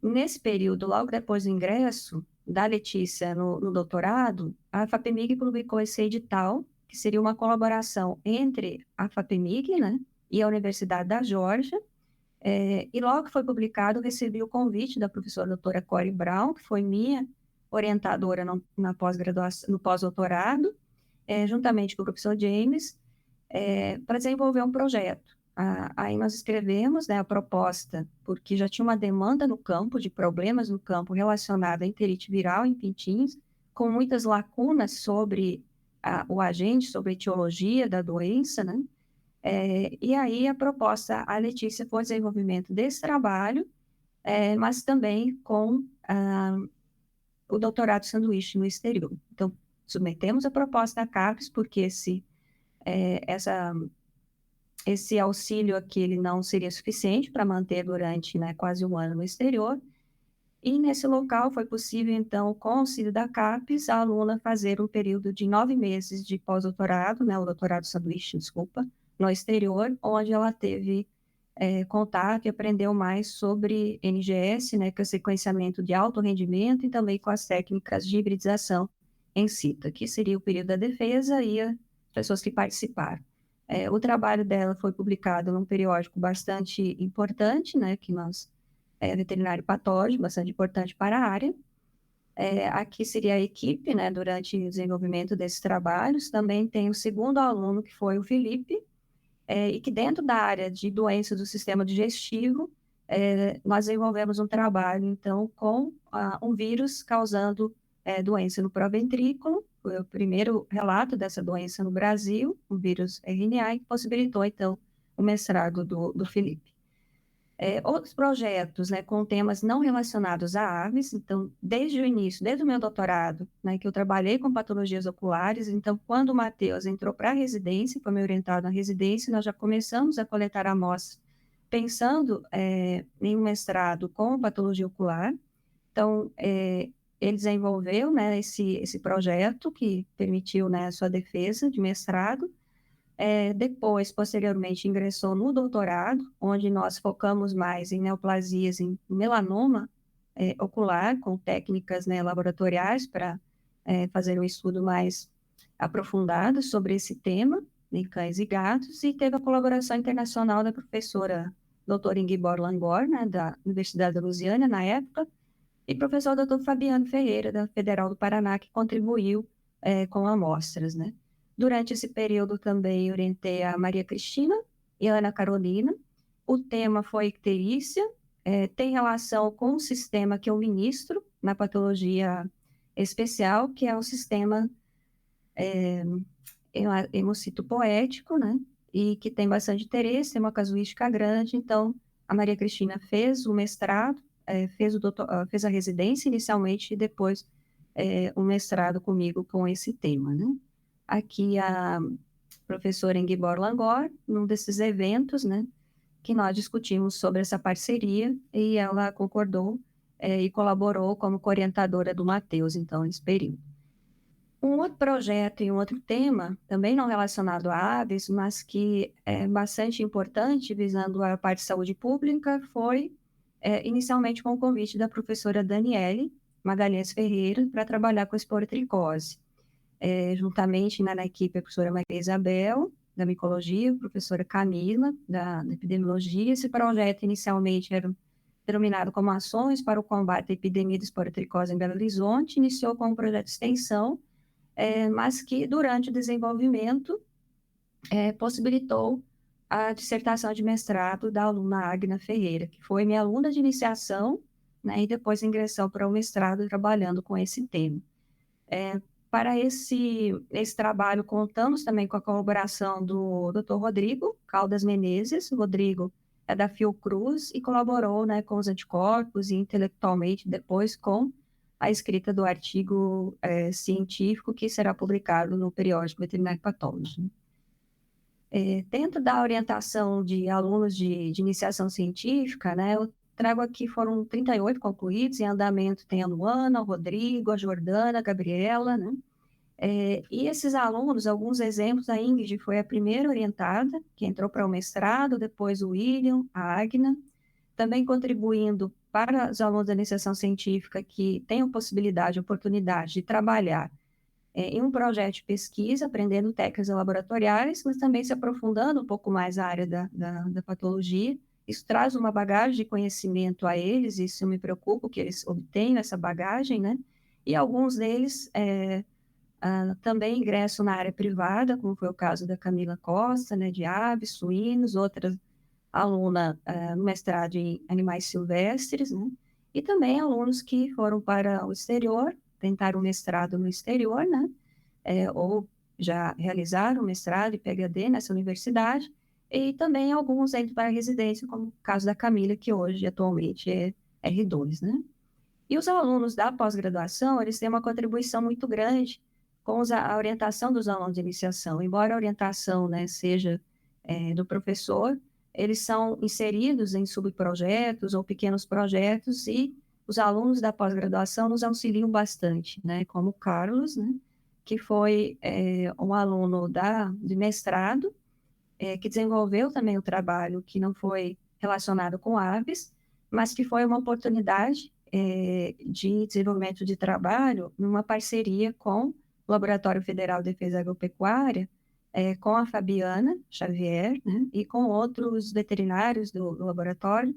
nesse período, logo depois do ingresso da Letícia no doutorado, a FAPEMIG publicou esse edital, que seria uma colaboração entre a FAPEMIG, né, e a Universidade da Geórgia. E logo que foi publicado, eu recebi o convite da professora doutora Corey Brown, que foi minha orientadora na pós-graduação, no pós-doutorado, juntamente com o professor James, para desenvolver um projeto. Aí nós escrevemos, né, a proposta, porque já tinha uma demanda no campo, de problemas no campo relacionada à enterite viral em pintinhos, com muitas lacunas sobre o agente, sobre a etiologia da doença, né? E aí a proposta, a Letícia, foi o desenvolvimento desse trabalho, mas também com o doutorado sanduíche no exterior. Então, submetemos a proposta à CAPES, porque esse auxílio aqui ele não seria suficiente para manter durante, né, quase um ano no exterior. E nesse local foi possível, então, com o auxílio da CAPES, a aluna fazer um período de 9 meses de pós-doutorado, né, o doutorado sanduíche, desculpa, no exterior, onde ela teve contato e aprendeu mais sobre NGS, né, que é o sequenciamento de alto rendimento, e também com as técnicas de hibridização em CITA, que seria o período da defesa e as pessoas que participaram. O trabalho dela foi publicado num periódico bastante importante, né, que nós veterinário patógeno, bastante importante para a área. Aqui seria a equipe, né, durante o desenvolvimento desses trabalhos. Também tem o segundo aluno, que foi o Felipe, e que dentro da área de doenças do sistema digestivo, nós desenvolvemos um trabalho, então, com um vírus causando doença no proventrículo. Foi o primeiro relato dessa doença no Brasil, o vírus RNA, que possibilitou, então, o mestrado do Felipe. Outros projetos, né, com temas não relacionados a aves. Então, desde o início, desde o meu doutorado, né, que eu trabalhei com patologias oculares. Então, quando o Matheus entrou para a residência, foi meu orientado na residência, nós já começamos a coletar amostras, pensando em um mestrado com patologia ocular. Então, ele desenvolveu, né, esse projeto que permitiu, né, a sua defesa de mestrado. Depois, posteriormente, ingressou no doutorado, onde nós focamos mais em neoplasias, em melanoma ocular, com técnicas, né, laboratoriais para fazer um estudo mais aprofundado sobre esse tema, em cães e gatos, e teve a colaboração internacional da professora doutora Ingeborg Langor, né, da Universidade da Louisiana, na época, e professor doutor Fabiano Ferreira, da Federal do Paraná, que contribuiu com amostras, né. Durante esse período também orientei a Maria Cristina e a Ana Carolina. O tema foi icterícia, tem relação com o sistema que eu ministro na patologia especial, que é o sistema hemocitopoético, né? E que tem bastante interesse, tem uma casuística grande. Então, a Maria Cristina fez o mestrado, fez a residência inicialmente e depois o mestrado comigo com esse tema, né? Aqui a professora Ingeborg Langor, num desses eventos, né, que nós discutimos sobre essa parceria, e ela concordou e colaborou como co-orientadora do Matheus, então, nesse período. Um outro projeto e um outro tema, também não relacionado à ABES, mas que é bastante importante, visando a parte de saúde pública, foi inicialmente com o convite da professora Daniele Magalhães Ferreira para trabalhar com esporotricose. Juntamente na equipe a professora Maria Isabel, da micologia, a professora Camila, da epidemiologia. Esse projeto inicialmente era denominado como Ações para o Combate à Epidemia de Esporotricose em Belo Horizonte, iniciou como um projeto de extensão, mas que durante o desenvolvimento possibilitou a dissertação de mestrado da aluna Agna Ferreira, que foi minha aluna de iniciação, né, e depois ingressou para o mestrado trabalhando com esse tema. Para esse trabalho, contamos também com a colaboração do Dr. Rodrigo Caldas Menezes. O Rodrigo é da Fiocruz e colaborou, né, com os anticorpos e intelectualmente depois com a escrita do artigo científico que será publicado no periódico Veterinário Pathology. Dentro da orientação de alunos de iniciação científica, né, eu trago aqui, foram 38 concluídos, em andamento tem a Luana, o Rodrigo, a Jordana, a Gabriela, né? E esses alunos, alguns exemplos, a Ingrid foi a primeira orientada, que entrou para o mestrado, depois o William, a Agna, também contribuindo para os alunos da iniciação científica que tenham possibilidade, oportunidade de trabalhar em um projeto de pesquisa, aprendendo técnicas laboratoriais, mas também se aprofundando um pouco mais na área da patologia. Isso traz uma bagagem de conhecimento a eles, isso eu me preocupo que eles obtenham essa bagagem, né? E alguns deles também ingressam na área privada, como foi o caso da Camila Costa, né, de aves, suínos, outra aluna no mestrado em animais silvestres, né? E também alunos que foram para o exterior, tentaram mestrado no exterior, né? Ou já realizaram mestrado e PhD nessa universidade, e também alguns entram para a residência, como o caso da Camila, que hoje, atualmente, é R2, né? E os alunos da pós-graduação, eles têm uma contribuição muito grande com a orientação dos alunos de iniciação. Embora a orientação, né, seja do professor, eles são inseridos em subprojetos ou pequenos projetos e os alunos da pós-graduação nos auxiliam bastante, né, como o Carlos, né, que foi um aluno de mestrado, que desenvolveu também o trabalho que não foi relacionado com aves, mas que foi uma oportunidade de desenvolvimento de trabalho numa parceria com o Laboratório Federal de Defesa Agropecuária, com a Fabiana Xavier, né, e com outros veterinários do laboratório,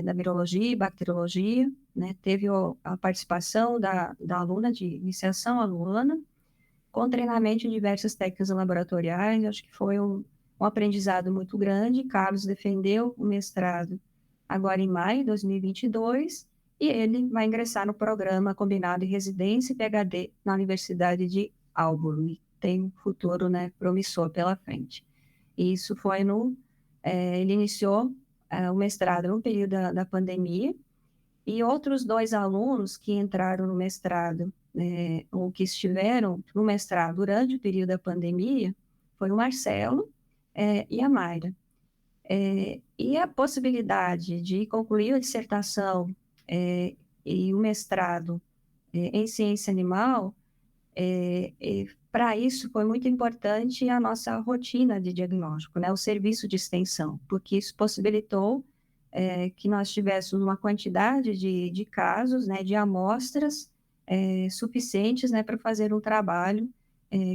da virologia e bacteriologia, né, teve a participação da aluna de iniciação, a Luana, com treinamento em diversas técnicas laboratoriais. Acho que foi um aprendizado muito grande. Carlos defendeu o mestrado agora em maio de 2022 e ele vai ingressar no programa combinado de residência e PhD na Universidade de Auburn. Tem um futuro, né, promissor pela frente. E isso foi ele iniciou o mestrado no período da pandemia, e outros 2 alunos que entraram no mestrado, ou que estiveram no mestrado durante o período da pandemia, foi o Marcelo e a Mayra. E a possibilidade de concluir a dissertação e o mestrado em ciência animal, para isso foi muito importante a nossa rotina de diagnóstico, né? O serviço de extensão, porque isso possibilitou que nós tivéssemos uma quantidade de casos, né, de amostras suficientes, né, para fazer um trabalho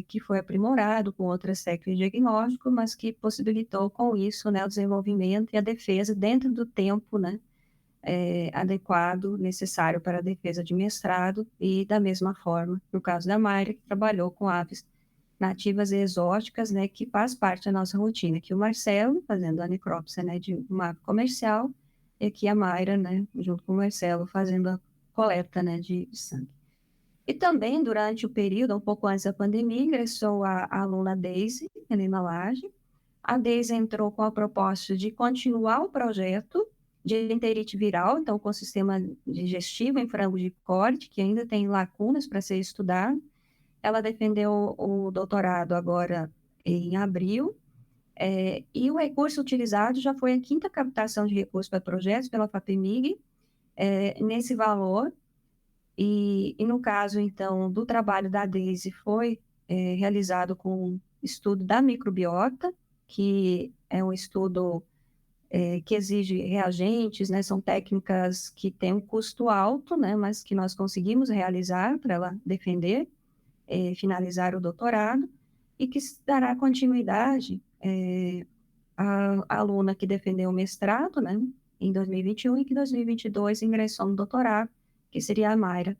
que foi aprimorado com outras técnicas de diagnóstico, mas que possibilitou com isso, né, o desenvolvimento e a defesa dentro do tempo, né, adequado, necessário para a defesa de mestrado, e da mesma forma, no caso da Mayra, que trabalhou com aves nativas e exóticas, né, que faz parte da nossa rotina. Aqui o Marcelo, fazendo a necrópsia, né, de uma comercial, e aqui a Mayra, né, junto com o Marcelo, fazendo a coleta, né, de sangue. E também, durante o período, um pouco antes da pandemia, ingressou a aluna Daisy, Helena Lage. A Daisy entrou com a proposta de continuar o projeto de enterite viral, então com o sistema digestivo em frango de corte, que ainda tem lacunas para ser estudado. Ela defendeu o doutorado agora em abril, e o recurso utilizado já foi a quinta captação de recursos para projetos pela FAPEMIG, nesse valor, e no caso, então, do trabalho da Daisy foi realizado com estudo da microbiota, que é um estudo que exige reagentes, né? São técnicas que têm um custo alto, né? Mas que nós conseguimos realizar para ela defender, finalizar o doutorado, e que dará continuidade à aluna que defendeu o mestrado, né? Em 2021, e que em 2022 ingressou no doutorado, que seria a Mayra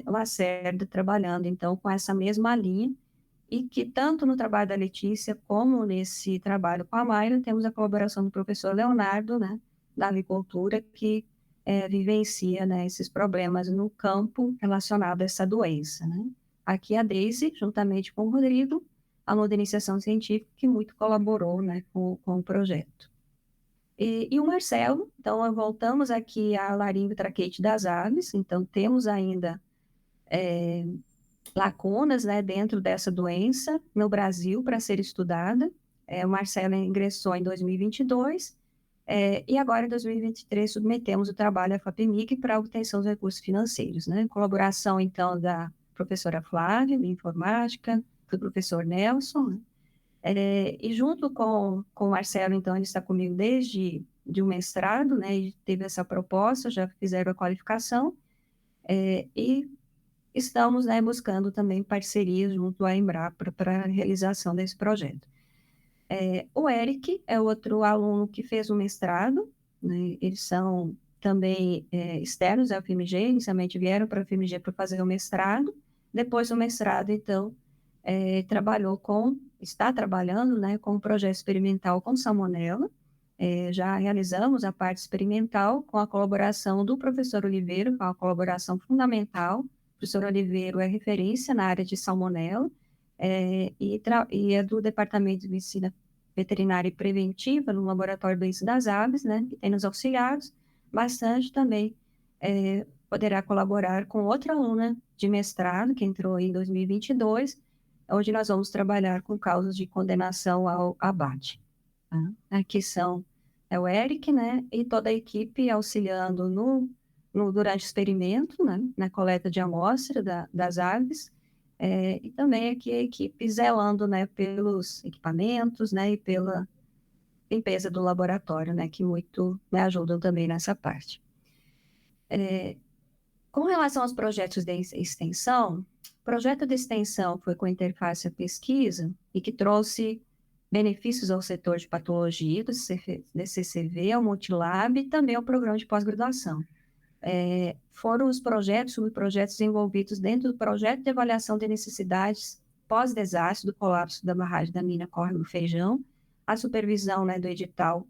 Lacerda, trabalhando, então, com essa mesma linha, e que tanto no trabalho da Letícia como nesse trabalho com a Mayra, temos a colaboração do professor Leonardo, né, da agricultura, que vivencia, né, esses problemas no campo relacionado a essa doença, né. Aqui a Daisy, juntamente com o Rodrigo, a modernização científica, que muito colaborou, né, com o projeto. E o Marcelo, então, voltamos aqui à laringotraqueite das aves, então temos ainda lacunas, né, dentro dessa doença no Brasil para ser estudada. O Marcelo ingressou em 2022, e agora em 2023 submetemos o trabalho à FAPEMIG para a obtenção dos recursos financeiros, né? Colaboração, então, da professora Flávia, de informática, do professor Nelson, né? E junto com o Marcelo, então, ele está comigo desde o mestrado, né? E teve essa proposta, já fizeram a qualificação, e estamos, né, buscando também parcerias junto à Embrapa para a realização desse projeto. O Eric é outro aluno que fez o mestrado, né? Eles são também externos à UFMG, inicialmente vieram para a UFMG para fazer o mestrado, depois do mestrado, então, está trabalhando, né, com um projeto experimental com salmonela. Já realizamos a parte experimental com a colaboração do professor Oliveira, com a colaboração fundamental. O professor Oliveira é referência na área de salmonela, e é do Departamento de Medicina Veterinária e Preventiva, no Laboratório de Doenças das Aves, né, que tem nos auxiliado bastante também. Poderá colaborar com outra aluna de mestrado, que entrou em 2022, onde nós vamos trabalhar com causas de condenação ao abate. Tá? Aqui é o Eric, né, e toda a equipe auxiliando durante o experimento, né, na coleta de amostra das aves, e também aqui a equipe zelando, né, pelos equipamentos, né, e pela limpeza do laboratório, né, que muito me ajudam também nessa parte. Com relação aos projetos de extensão, o projeto de extensão foi com interface à pesquisa e que trouxe benefícios ao setor de patologia do CCV, ao Multilab e também ao programa de pós-graduação. Foram os projetos, subprojetos envolvidos dentro do projeto de avaliação de necessidades pós-desastre do colapso da barragem da mina Córrego do Feijão. A supervisão, né, do edital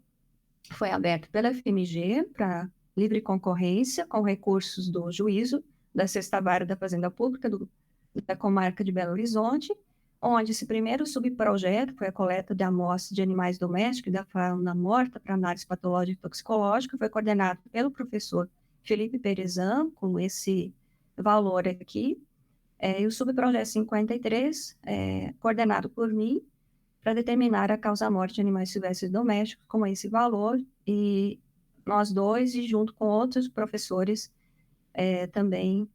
foi aberta pela FMG para livre concorrência, com recursos do juízo da Sexta Vara da Fazenda Pública da comarca de Belo Horizonte, onde esse primeiro subprojeto foi a coleta de amostras de animais domésticos e da fauna morta para análise patológica e toxicológica, foi coordenado pelo professor Felipe Perezan, com esse valor aqui, e o subprojeto 53, coordenado por mim, para determinar a causa-morte de animais silvestres domésticos, com esse valor, e nós dois, e junto com outros professores, também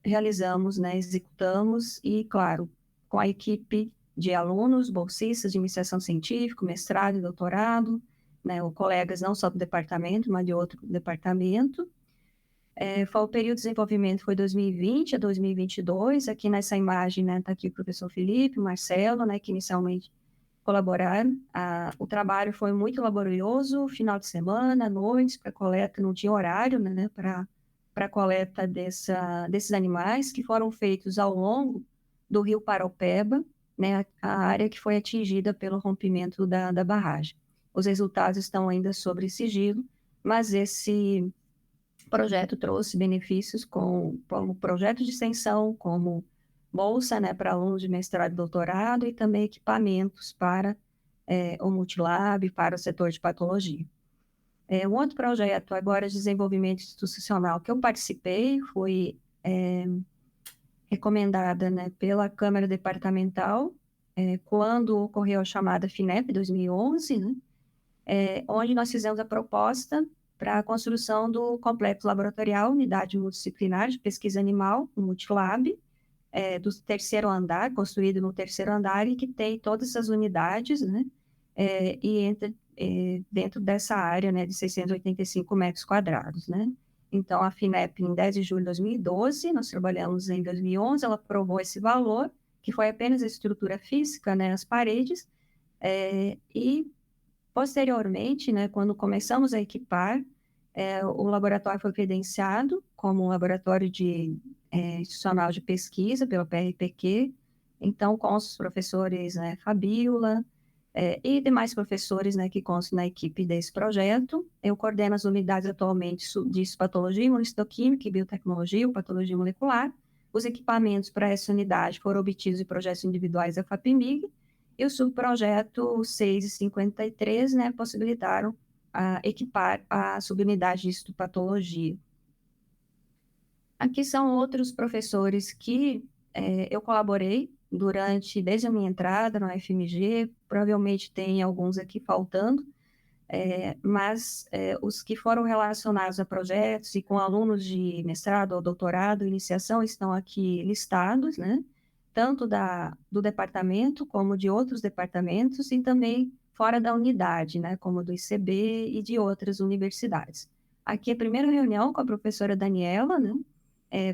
realizamos, né, executamos, e, claro, com a equipe de alunos, bolsistas de iniciação científica, mestrado e doutorado, né, ou colegas não só do departamento, mas de outro departamento. Foi o período de desenvolvimento foi 2020 a 2022. Aqui nessa imagem, né, está aqui o professor Felipe, o Marcelo, né, que inicialmente colaboraram. O trabalho foi muito laborioso, final de semana, noite, para coleta, não tinha horário, né, para a coleta desses animais, que foram feitos ao longo do Rio Paraupeba, né, a área que foi atingida pelo rompimento da barragem. Os resultados estão ainda sobre sigilo, mas esse projeto trouxe benefícios como projeto de extensão, como bolsa, né, para alunos de mestrado e doutorado, e também equipamentos para o Multilab, para o setor de patologia. Um outro projeto agora de desenvolvimento institucional que eu participei foi recomendada, né, pela Câmara Departamental, quando ocorreu a chamada FINEP 2011, né, onde nós fizemos a proposta para a construção do complexo laboratorial, unidade multidisciplinar de pesquisa animal, o Multilab, do terceiro andar, construído no terceiro andar, e que tem todas essas unidades, né, e entra dentro dessa área, né, de 685 metros quadrados, né. Então, a FINEP, em 10 de julho de 2012, nós trabalhamos em 2011, ela aprovou esse valor, que foi apenas a estrutura física, né, as paredes, e posteriormente, né, quando começamos a equipar, o laboratório foi credenciado como um laboratório institucional de pesquisa pela PRPQ, então com os professores, né, Fabíola, e demais professores, né, que constam na equipe desse projeto. Eu coordeno as unidades atualmente de histopatologia, imunistoquímica e biotecnologia, ou patologia molecular. Os equipamentos para essa unidade foram obtidos em projetos individuais da FAPEMIG, e o subprojeto 653, né, possibilitaram equipar a subunidade de histopatologia. Aqui são outros professores que eu colaborei desde a minha entrada na UFMG, provavelmente tem alguns aqui faltando, mas os que foram relacionados a projetos e com alunos de mestrado ou doutorado, iniciação, estão aqui listados, né? Tanto do departamento como de outros departamentos e também fora da unidade, né? Como do ICB e de outras universidades. Aqui a primeira reunião com a professora Daniela, né?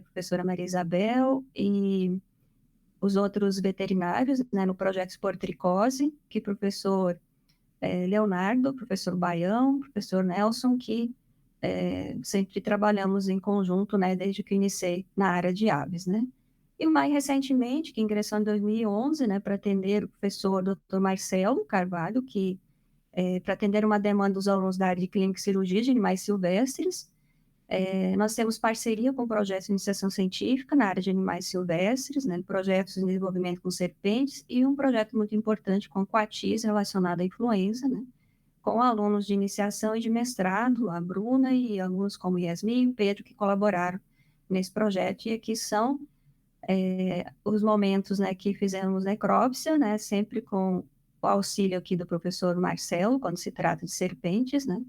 Professora Maria Isabel e os outros veterinários, né, no projeto Esportricose, que professor Leonardo, professor Baião, professor Nelson, que sempre trabalhamos em conjunto, né, desde que iniciei na área de aves, né. E mais recentemente, que ingressou em 2011, né, para atender o professor Dr. Marcelo Carvalho, que para atender uma demanda dos alunos da área de clínica e cirurgia de animais silvestres. Nós temos parceria com projetos de iniciação científica na área de animais silvestres, né, projetos de desenvolvimento com serpentes e um projeto muito importante com coatis relacionado à influenza, né, com alunos de iniciação e de mestrado, a Bruna e alunos como Yasmin e o Pedro, que colaboraram nesse projeto. E aqui são os momentos, né, que fizemos necrópsia, né, sempre com o auxílio aqui do professor Marcelo, quando se trata de serpentes, né,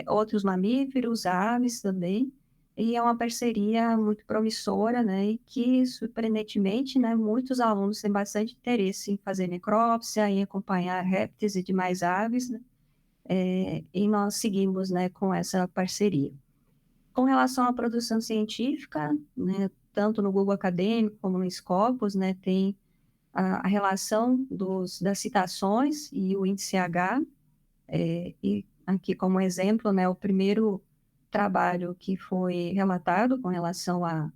outros mamíferos, aves também, e é uma parceria muito promissora, né, e que, surpreendentemente, né, muitos alunos têm bastante interesse em fazer necrópsia, em acompanhar répteis e demais aves, né, e nós seguimos, né, com essa parceria. Com relação à produção científica, né, tanto no Google Acadêmico como no Scopus, né, tem a relação das citações e o índice H, e aqui como exemplo, né, o primeiro trabalho que foi relatado com relação à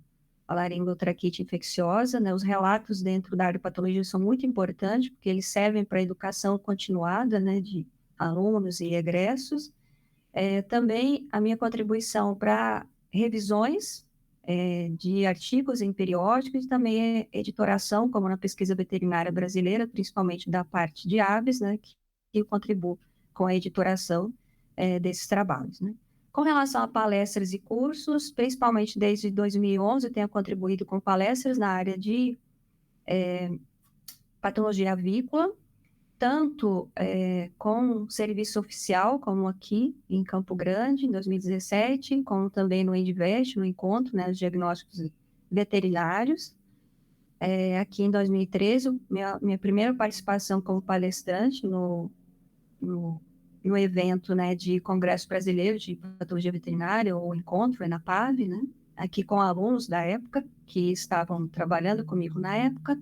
laringotraquite infecciosa, né, os relatos dentro da área de patologia são muito importantes, porque eles servem para a educação continuada, né, de alunos e egressos. Também a minha contribuição para revisões de artigos em periódicos e também editoração, como na pesquisa veterinária brasileira, principalmente da parte de aves, né, que eu contribuo com a editoração desses trabalhos, né. Com relação a palestras e cursos, principalmente desde 2011, eu tenho contribuído com palestras na área de patologia avícola, tanto com serviço oficial, como aqui em Campo Grande, em 2017, como também no Endivest, no encontro, né, os diagnósticos veterinários. Aqui em 2013, minha primeira participação como palestrante no evento, né, de Congresso Brasileiro de Patologia Veterinária, ou encontro, foi na PAV, né, aqui com alunos da época, que estavam trabalhando comigo na época.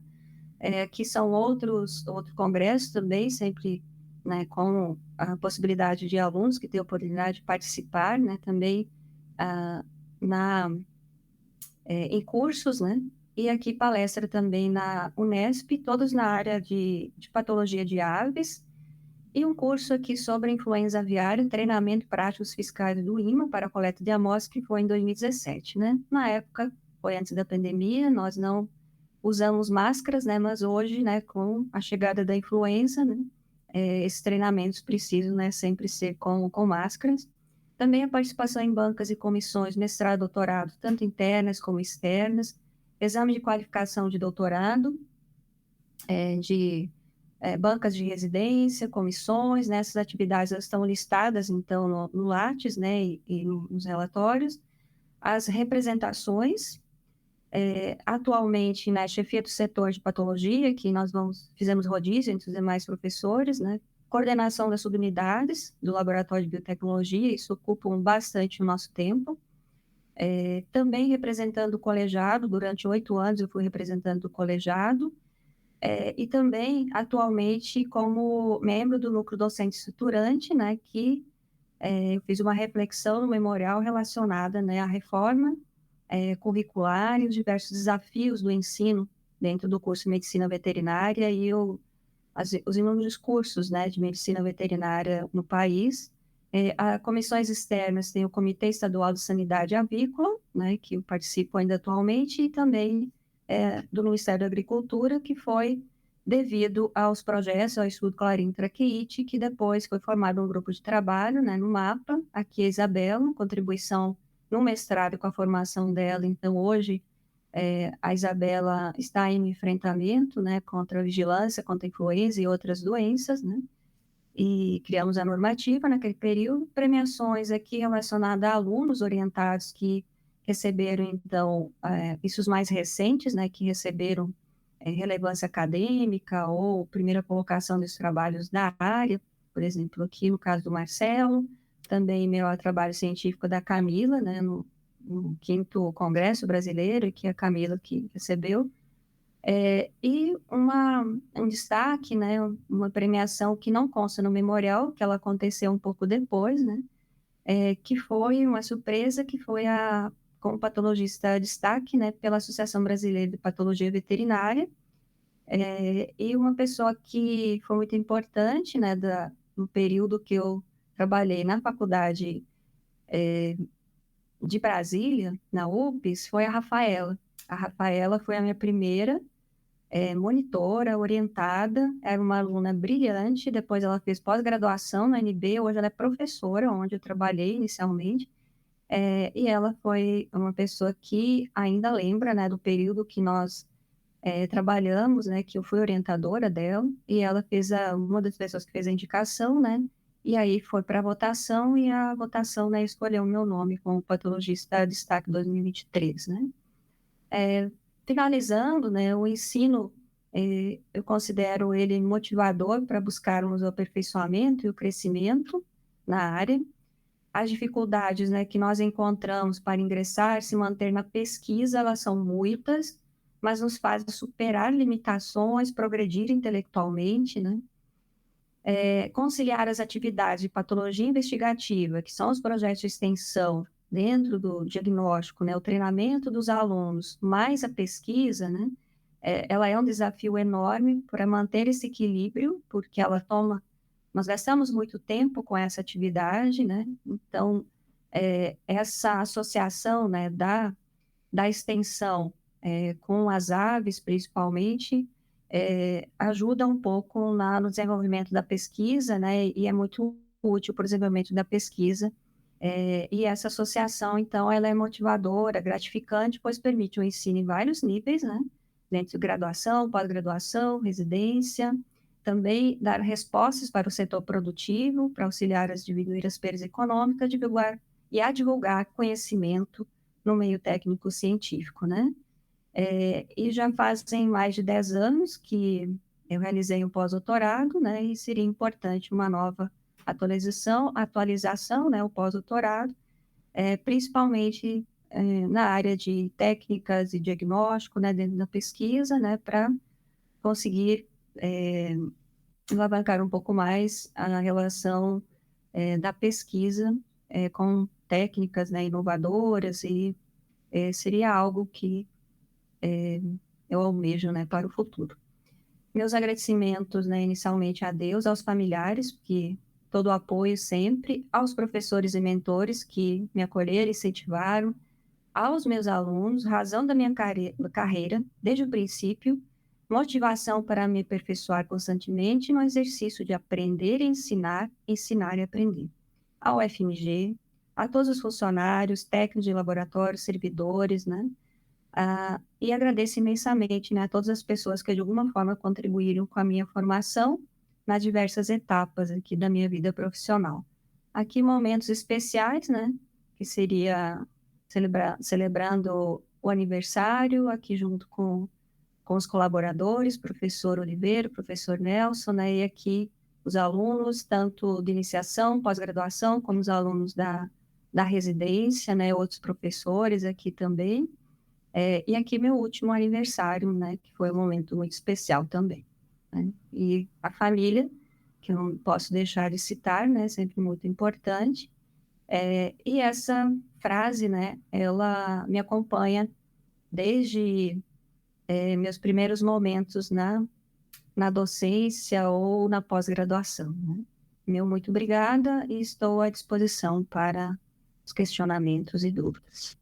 Que são outros congressos também, sempre, né, com a possibilidade de alunos que têm a oportunidade de participar, né, também em cursos, né, e aqui palestra também na Unesp, todos na área de patologia de aves, e um curso aqui sobre influenza aviária, treinamento e práticos fiscais do IMA para coleta de amostras, que foi em 2017, né? Na época, foi antes da pandemia, nós não usamos máscaras, né? Mas hoje, né, com a chegada da influenza, né, esses treinamentos precisam, né, sempre ser com máscaras. Também a participação em bancas e comissões, mestrado, doutorado, tanto internas como externas, exame de qualificação de doutorado, de bancas de residência, comissões, né? Essas atividades elas estão listadas, então, no Lattes, né, e nos relatórios. As representações, atualmente, na chefia do setor de patologia, que fizemos rodízio entre os demais professores, né? Coordenação das subunidades do Laboratório de Biotecnologia, isso ocupa bastante o nosso tempo. Também representando o colegiado, durante 8 anos eu fui representando o colegiado, e também, atualmente, como membro do núcleo docente estruturante, né, que eu fiz uma reflexão no memorial relacionada, né, à reforma curricular e os diversos desafios do ensino dentro do curso de Medicina Veterinária e os inúmeros cursos, né, de Medicina Veterinária no país. As comissões externas tem o Comitê Estadual de Sanidade Avícola, né, que eu participo ainda atualmente, e também do Ministério da Agricultura, que foi devido aos projetos, ao estudo Clarim Traqueite, que depois foi formado um grupo de trabalho, né, no MAPA, aqui a Isabela, contribuição no mestrado com a formação dela. Então, hoje, a Isabela está em enfrentamento, né, contra a vigilância, contra a influenza e outras doenças, né, e criamos a normativa naquele período, premiações aqui relacionadas a alunos orientados que receberam, então, isso os mais recentes, né, que receberam relevância acadêmica ou primeira colocação dos trabalhos da área, por exemplo, aqui no caso do Marcelo, também melhor trabalho científico da Camila, né, no 5º Congresso Brasileiro, que é a Camila que recebeu, e um destaque, né, uma premiação que não consta no memorial, que ela aconteceu um pouco depois, né, que foi uma surpresa, que foi como patologista destaque, né, pela Associação Brasileira de Patologia Veterinária, e uma pessoa que foi muito importante, né, no período que eu trabalhei na faculdade de Brasília, na UPS, foi a Rafaela. A Rafaela foi a minha primeira monitora, orientada, era uma aluna brilhante, depois ela fez pós-graduação na UNB, hoje ela é professora, onde eu trabalhei inicialmente, e ela foi uma pessoa que ainda lembra, né, do período que nós trabalhamos, né, que eu fui orientadora dela, e ela fez uma das pessoas que fez a indicação, né, e aí foi para a votação, e a votação, né, escolheu o meu nome como patologista destaque 2023, né. Finalizando, né, o ensino, eu considero ele motivador para buscarmos o aperfeiçoamento e o crescimento na área. As dificuldades, né, que nós encontramos para ingressar, se manter na pesquisa, elas são muitas, mas nos fazem superar limitações, progredir intelectualmente, né? Conciliar as atividades de patologia investigativa, que são os projetos de extensão dentro do diagnóstico, né, o treinamento dos alunos, mais a pesquisa, né, ela é um desafio enorme para manter esse equilíbrio, porque nós gastamos muito tempo com essa atividade, né, então, essa associação, né, da extensão com as aves, principalmente, ajuda um pouco no desenvolvimento da pesquisa, né, e é muito útil para o desenvolvimento da pesquisa. E essa associação, então, ela é motivadora, gratificante, pois permite o ensino em vários níveis, né, dentro de graduação, pós-graduação, residência, também dar respostas para o setor produtivo, para auxiliar as diminuir as perdas econômicas, divulgar conhecimento no meio técnico-científico, né? E já fazem mais de 10 anos que eu realizei um pós-doutorado, né? E seria importante uma nova atualização, né? O pós-doutorado, principalmente na área de técnicas e diagnóstico, né? Dentro da pesquisa, né? Para conseguir alavancar um pouco mais a relação da pesquisa com técnicas, né? Inovadoras, e seria algo que eu almejo, né, para o futuro. Meus agradecimentos, né, inicialmente a Deus, aos familiares, que todo o apoio sempre, aos professores e mentores que me acolheram e incentivaram, aos meus alunos, razão da minha carreira, desde o princípio, motivação para me aperfeiçoar constantemente no exercício de aprender e ensinar e aprender. Ao FMG, a todos os funcionários, técnicos de laboratório, servidores, né? E agradeço imensamente, né, a todas as pessoas que de alguma forma contribuíram com a minha formação nas diversas etapas aqui da minha vida profissional. Aqui momentos especiais, né, que seria celebrando o aniversário, aqui junto com os colaboradores, professor Oliveira, professor Nelson, né, e aqui os alunos, tanto de iniciação, pós-graduação, como os alunos da residência, né, outros professores aqui também. E aqui meu último aniversário, né, que foi um momento muito especial também, né? E a família, que eu não posso deixar de citar, né, sempre muito importante. E essa frase, né, ela me acompanha desde meus primeiros momentos na docência ou na pós-graduação, né? Meu muito obrigada e estou à disposição para os questionamentos e dúvidas.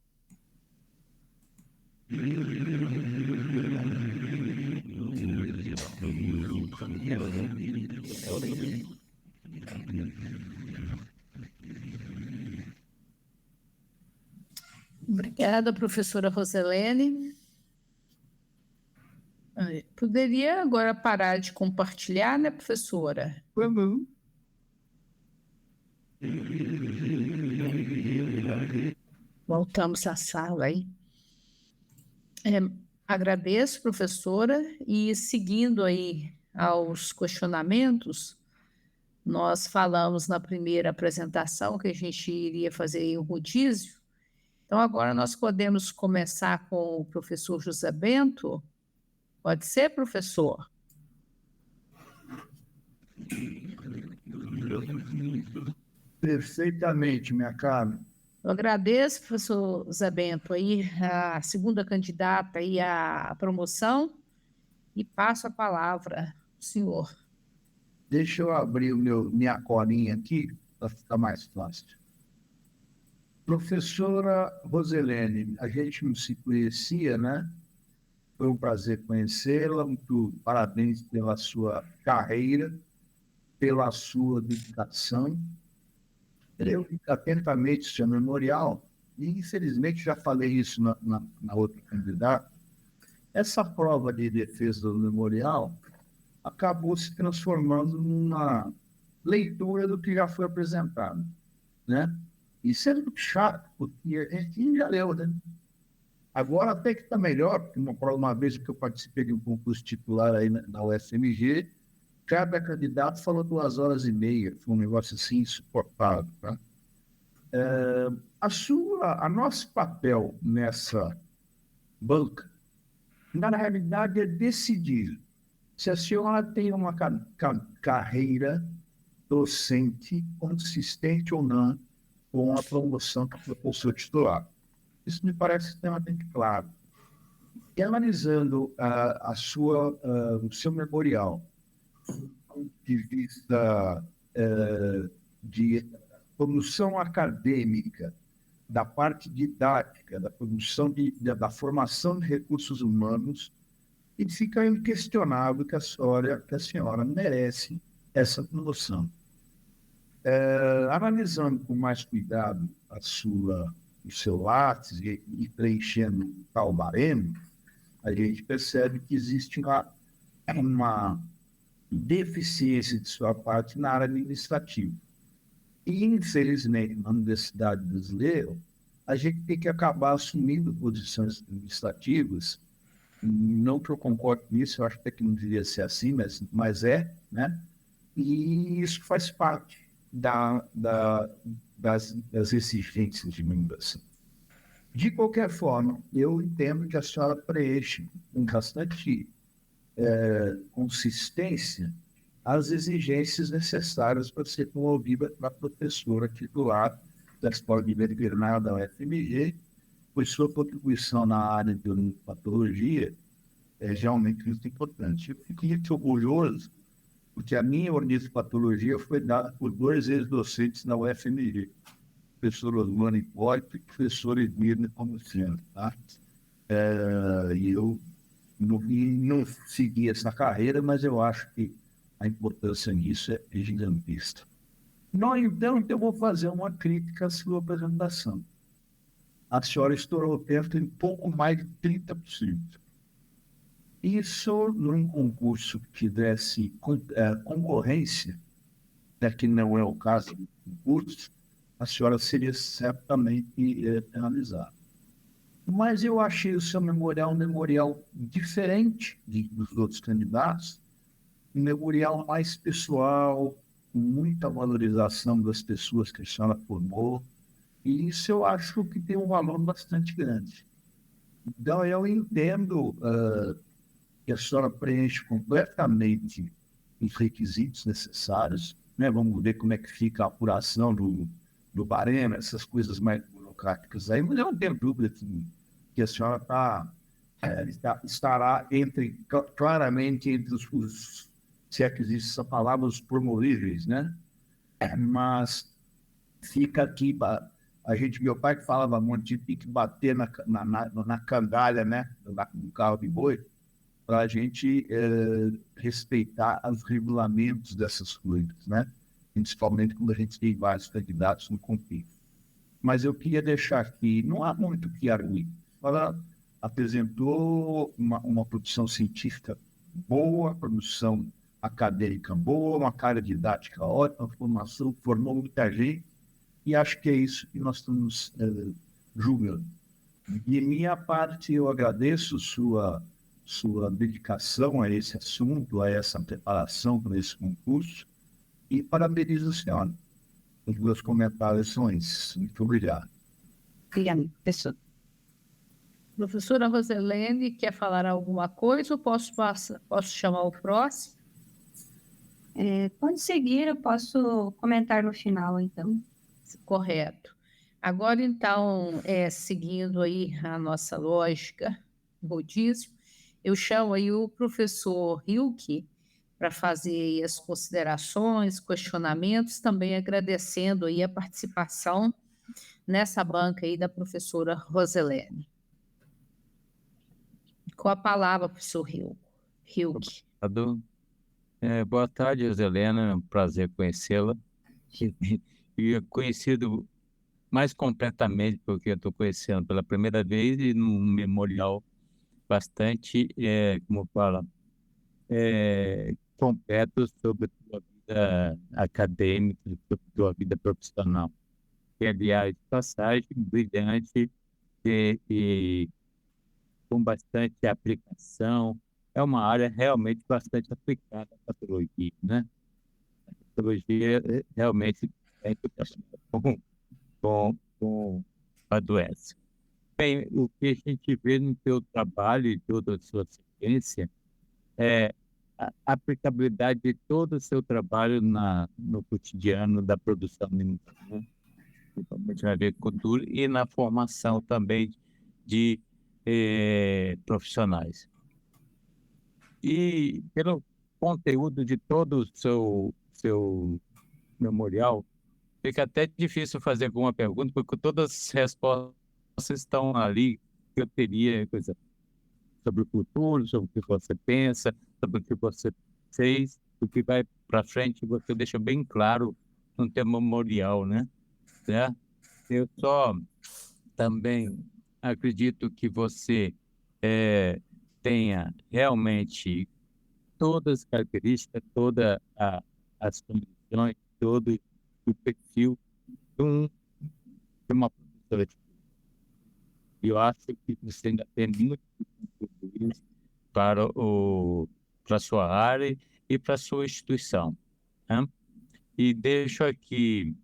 Obrigada, professora Roselene. Poderia agora parar de compartilhar, né, professora? Uhum. Voltamos à sala aí. Agradeço, professora, e seguindo aí aos questionamentos, nós falamos na primeira apresentação que a gente iria fazer em rodízio. Então, agora nós podemos começar com o professor José Bento. Pode ser, professor? Perfeitamente, minha cara. Eu agradeço, professor José Bento, aí, a segunda candidata aí à promoção, e passo a palavra ao senhor. Deixa eu abrir minha colinha aqui para ficar mais fácil. Professora Roselene, a gente não se conhecia, né? Foi um prazer conhecê-la. Muito parabéns pela sua carreira, pela sua dedicação. Eu li atentamente seu memorial e, infelizmente, já falei isso na outra candidata. Essa prova de defesa do memorial acabou se transformando numa leitura do que já foi apresentado, né? Isso é muito chato, porque a gente já leu, né? Agora até que está melhor, porque uma vez que eu participei de um concurso titular aí na UFMG, cada candidato falou 2 horas e meia, foi um negócio assim insuportável, tá? A nosso papel nessa banca, na realidade, é decidir se a senhora tem uma carreira docente consistente ou não com a promoção que foi o seu titular. Isso me parece extremamente claro. E analisando o seu memorial, do ponto de vista de produção acadêmica, da parte didática, da produção da formação de recursos humanos, e fica inquestionável que a senhora merece essa promoção. Analisando com mais cuidado o seu lápis e preenchendo tal baremo, a gente percebe que existe uma deficiência de sua parte na área administrativa. E, infelizmente, na Universidade Brasileira, a gente tem que acabar assumindo posições administrativas. Não que eu concorde com isso, eu acho até que não deveria ser assim, mas é, né? E isso faz parte das exigências de membração. De qualquer forma, eu entendo que a senhora preenche com bastante consistência as exigências necessárias para ser promovida para professora titular da Escola de Veterinária da UFMG pois sua contribuição na área de ornitopatologia é realmente muito importante. Eu fico muito orgulhoso, porque a minha ornitopatologia foi dada por dois ex-docentes da UFMG, o professor Osmano Hipólito e o professor Edmir Nepomuceno, tá? E eu não segui essa carreira, mas eu acho que a importância nisso é gigantesca. Não, então, eu vou fazer uma crítica à sua apresentação. A senhora estourou o tempo em pouco mais de 30%. Isso, num concurso que desse concorrência, né, que não é o caso do concurso, a senhora seria certamente penalizada. Mas eu achei o seu memorial um memorial diferente dos outros candidatos, um memorial mais pessoal, com muita valorização das pessoas que a senhora formou, e isso eu acho que tem um valor bastante grande. Então, eu entendo que a senhora preenche completamente os requisitos necessários, né? Vamos ver como é que fica a apuração do barema, essas coisas mais burocráticas aí, mas eu não tenho dúvida que a senhora estará claramente entre se é que existe essa palavra, os promovíveis, né? Mas fica aqui, meu pai que falava muito, tem que bater na cangalha, né? No carro de boi, para a gente respeitar os regulamentos dessas coisas, né? Principalmente quando a gente tem vários candidatos no concurso. Mas eu queria deixar aqui, não há muito o que arguir. Ela apresentou uma produção científica boa, produção acadêmica boa, uma carga didática ótima, formação, formou muita gente, e acho que é isso que nós estamos julgando. De minha parte, eu agradeço sua dedicação a esse assunto, a essa preparação para esse concurso, e parabenizo a senhora. Os meus comentários são esses. Muito obrigado. Obrigada, professor. Professora Roselene, quer falar alguma coisa ou posso chamar o próximo? Pode seguir, eu posso comentar no final, então. Correto. Agora, então, seguindo aí a nossa lógica, rodízio, eu chamo aí o professor Hilke para fazer aí as considerações, questionamentos, também agradecendo aí a participação nessa banca aí da professora Roselene. Com a palavra, professor Hilke. Boa tarde, Roselena. É um prazer conhecê-la. E conhecido mais completamente, porque eu estou conhecendo pela primeira vez e num memorial bastante, como fala, completo sobre a tua vida acadêmica, sobre a tua vida profissional. Que, aliás, passagem brilhante e com bastante aplicação. É uma área realmente bastante aplicada à patologia, né? A patologia realmente tem que com a doença. Bem, o que a gente vê no teu trabalho e toda a sua sequência é a aplicabilidade de todo o seu trabalho no cotidiano da produção alimentar, né? Principalmente na agricultura e na formação também de profissionais. E pelo conteúdo de todo o seu memorial, fica até difícil fazer alguma pergunta, porque todas as respostas estão ali que eu teria, coisa, sobre o futuro, sobre o que você pensa, sobre o que você fez, o que vai para frente, você deixa bem claro no teu memorial, né? Certo? Eu só também acredito que você tenha realmente todas as características, todas as condições, todo o perfil de uma professora de química. E eu acho que você ainda tem muito que contribuir para a sua área e para a sua instituição, né? E deixo aqui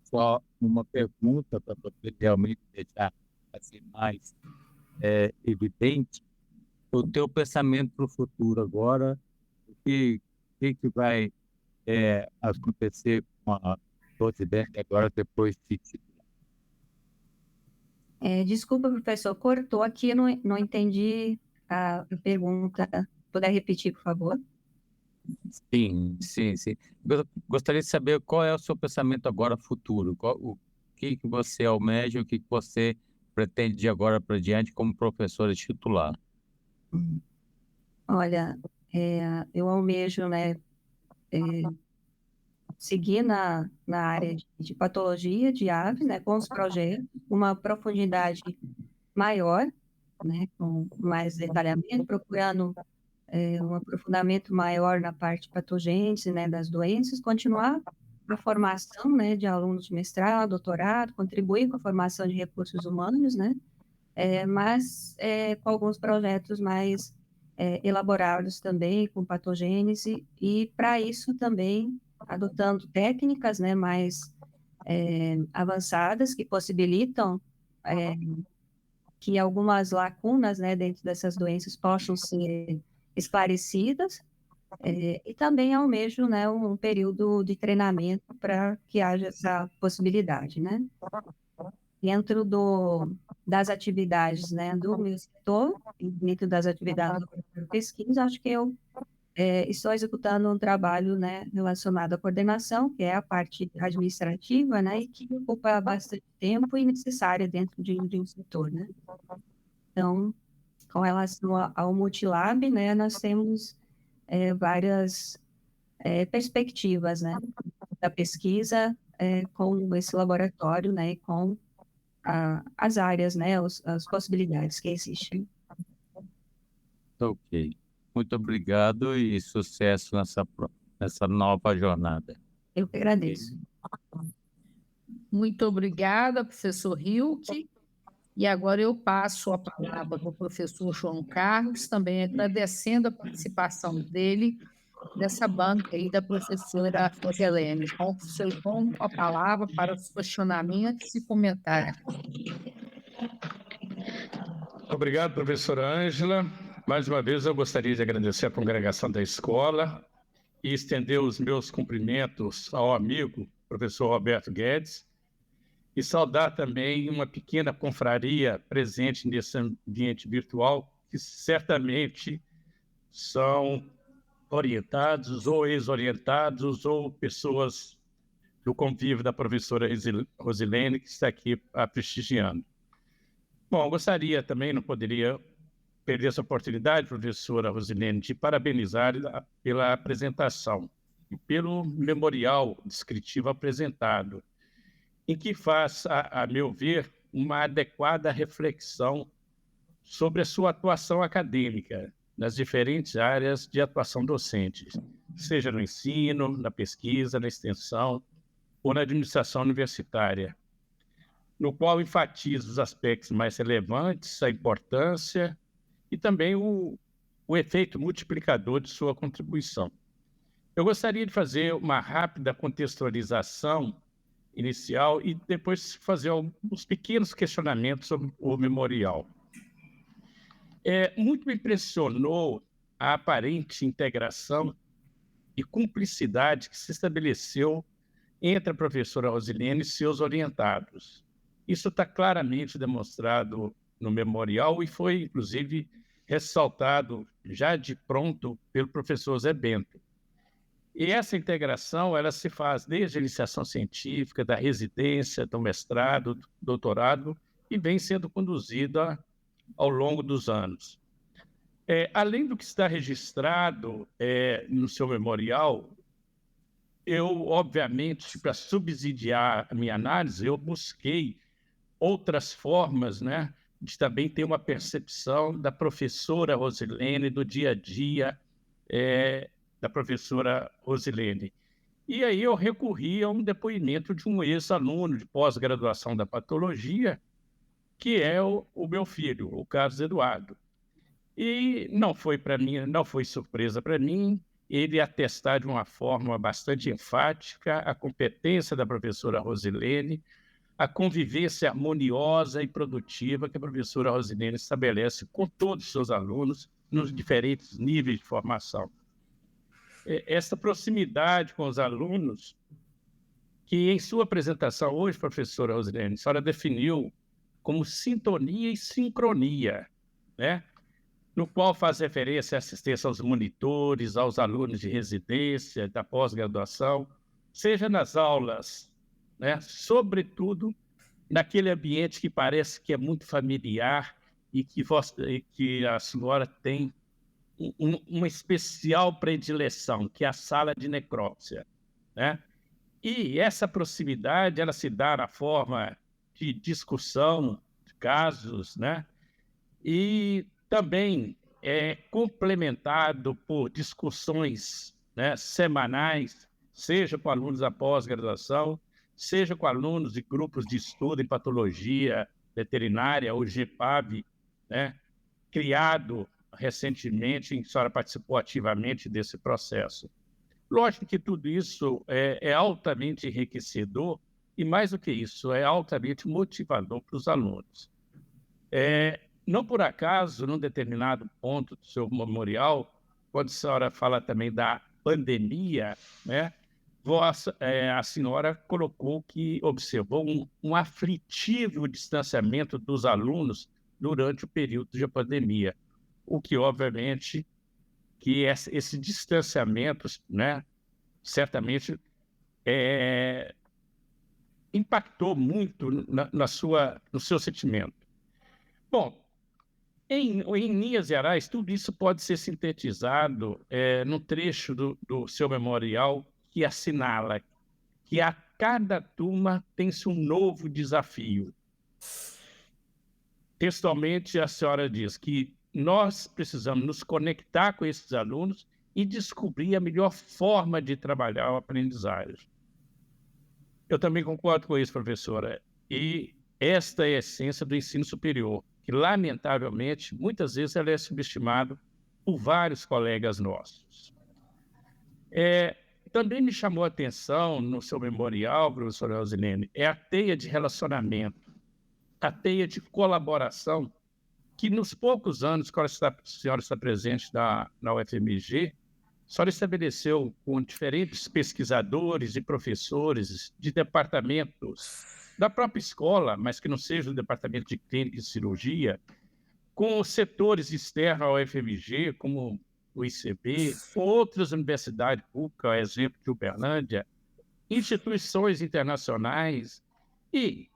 só uma pergunta para você realmente deixar assim, mais evidente o teu pensamento para o futuro agora, o que vai acontecer com a tua ideia agora depois de Desculpa, professor, cortou aqui, eu não entendi a pergunta. Puder repetir, por favor? Sim, sim, sim. Gostaria de saber qual é o seu pensamento agora futuro, o que você almeja, o que você pretende de agora para diante como professora titular. Olha, eu almejo, né, seguir na área de patologia de aves, né, com os projetos, uma profundidade maior, né, com mais detalhamento, procurando um aprofundamento maior na parte patogênese, né, das doenças, continuar a formação, né, de alunos de mestrado, doutorado, contribuir com a formação de recursos humanos, né, mas com alguns projetos mais elaborados também, com patogênese, e para isso também adotando técnicas, né, mais avançadas que possibilitam que algumas lacunas, né, dentro dessas doenças possam ser esclarecidas, e também almejo, né, um período de treinamento para que haja essa possibilidade, né? Dentro das atividades, né, do meu setor, dentro das atividades de pesquisa, acho que eu estou executando um trabalho, né, relacionado à coordenação, que é a parte administrativa, né, e que ocupa bastante tempo e necessária dentro de um setor, né? Então, com relação ao Multilab, né, nós temos várias perspectivas, né, da pesquisa com esse laboratório, né, e com as áreas, né, as possibilidades que existem. Ok. Muito obrigado e sucesso nessa nova jornada. Eu que agradeço. Muito obrigada, professor Hilke. E agora eu passo a palavra para o professor João Carlos, também agradecendo a participação dele nessa banca aí da professora Roselene. Então, professor João, a palavra para os questionamentos e comentários. Obrigado, professora Ângela. Mais uma vez, eu gostaria de agradecer a congregação da escola e estender os meus cumprimentos ao amigo, professor Roberto Guedes, e saudar também uma pequena confraria presente nesse ambiente virtual, que certamente são orientados ou ex-orientados ou pessoas do convívio da professora Rosilene, que está aqui prestigiando. Bom, gostaria também, não poderia perder essa oportunidade, professora Rosilene, de parabenizar pela apresentação e pelo memorial descritivo apresentado, em que faz, a meu ver, uma adequada reflexão sobre a sua atuação acadêmica nas diferentes áreas de atuação docente, seja no ensino, na pesquisa, na extensão ou na administração universitária, no qual enfatiza os aspectos mais relevantes, a importância e também o efeito multiplicador de sua contribuição. Eu gostaria de fazer uma rápida contextualização inicial e depois fazer alguns pequenos questionamentos sobre o memorial. Muito me impressionou a aparente integração e cumplicidade que se estabeleceu entre a professora Rosilene e seus orientados. Isso está claramente demonstrado no memorial e foi, inclusive, ressaltado já de pronto pelo professor Zé Bento. E essa integração, ela se faz desde a iniciação científica, da residência, do mestrado, do doutorado, e vem sendo conduzida ao longo dos anos. Além do que está registrado no seu memorial, eu, obviamente, para subsidiar a minha análise, eu busquei outras formas, né, de também ter uma percepção da professora Rosilene, do dia a dia da professora Rosilene. E aí eu recorri a um depoimento de um ex-aluno de pós-graduação da patologia, que é o meu filho, o Carlos Eduardo. E não foi surpresa para mim ele atestar de uma forma bastante enfática a competência da professora Rosilene, a convivência harmoniosa e produtiva que a professora Rosilene estabelece com todos os seus alunos nos diferentes níveis de formação. Essa proximidade com os alunos, que em sua apresentação hoje, professora Rosilene, a senhora definiu como sintonia e sincronia, né? No qual faz referência à assistência aos monitores, aos alunos de residência, da pós-graduação, seja nas aulas, né? Sobretudo naquele ambiente que parece que é muito familiar e que a senhora tem uma especial predileção, que é a sala de necrópsia, né? E essa proximidade, ela se dá na forma de discussão de casos, né? E também é complementado por discussões, né, semanais, seja com alunos da pós-graduação, seja com alunos de grupos de estudo em patologia veterinária, o GPAV, né, criado recentemente, em que a senhora participou ativamente desse processo. Lógico que tudo isso é altamente enriquecedor e, mais do que isso, é altamente motivador para os alunos. Não por acaso, num determinado ponto do seu memorial, quando a senhora fala também da pandemia, né, a senhora colocou que observou um aflitivo distanciamento dos alunos durante o período de pandemia, o que, obviamente, que esse distanciamento, né, certamente impactou muito no seu sentimento. Bom, em linhas gerais, tudo isso pode ser sintetizado num trecho do seu memorial que assinala que a cada turma tem-se um novo desafio. Textualmente, a senhora diz que nós precisamos nos conectar com esses alunos e descobrir a melhor forma de trabalhar a aprendizagem. Eu também concordo com isso, professora. E esta é a essência do ensino superior, que, lamentavelmente, muitas vezes ela é subestimada por vários colegas nossos. Também me chamou a atenção, no seu memorial, professora Rosilene, a teia de relacionamento, a teia de colaboração, que nos poucos anos que a senhora está presente na UFMG, a senhora estabeleceu com diferentes pesquisadores e professores de departamentos da própria escola, mas que não seja o departamento de clínica e cirurgia, com setores externos ao UFMG, como o ICB, com outras universidades públicas, exemplo de Uberlândia, instituições internacionais e,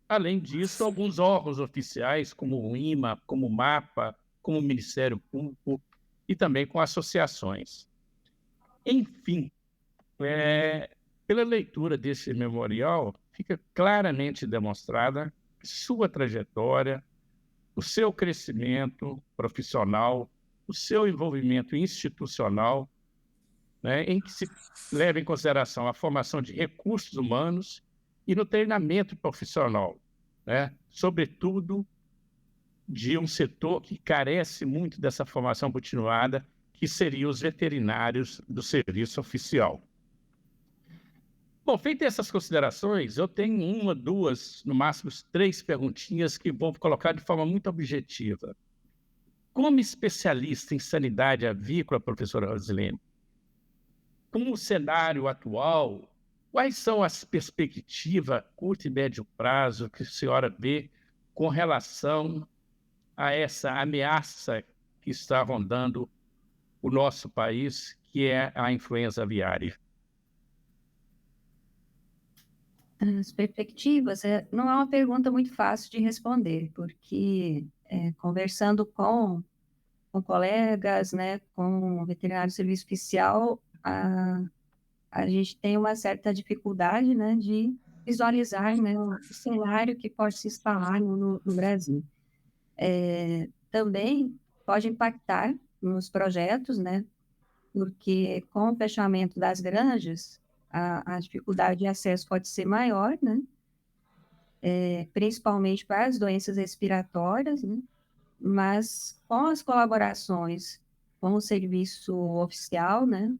além disso, alguns órgãos oficiais, como o IMA, como o MAPA, como o Ministério Público e também com associações. Enfim, pela leitura desse memorial, fica claramente demonstrada sua trajetória, o seu crescimento profissional, o seu envolvimento institucional, né, em que se leva em consideração a formação de recursos humanos e no treinamento profissional, né, sobretudo de um setor que carece muito dessa formação continuada, que seriam os veterinários do serviço oficial. Bom, feitas essas considerações, eu tenho uma, duas, no máximo 3 perguntinhas que vou colocar de forma muito objetiva. Como especialista em sanidade avícola, professora Rosilene, com o cenário atual, quais são as perspectivas a curto e médio prazo que a senhora vê com relação a essa ameaça que está rondando o nosso país, que é a influenza aviária? As perspectivas não é uma pergunta muito fácil de responder, porque conversando com colegas, né, com veterinário de serviço oficial, a gente tem uma certa dificuldade, né, de visualizar, né, o cenário que pode se instalar no Brasil. Também pode impactar nos projetos, né, porque com o fechamento das granjas, a dificuldade de acesso pode ser maior, né, principalmente para as doenças respiratórias, né, mas com as colaborações com o serviço oficial, né,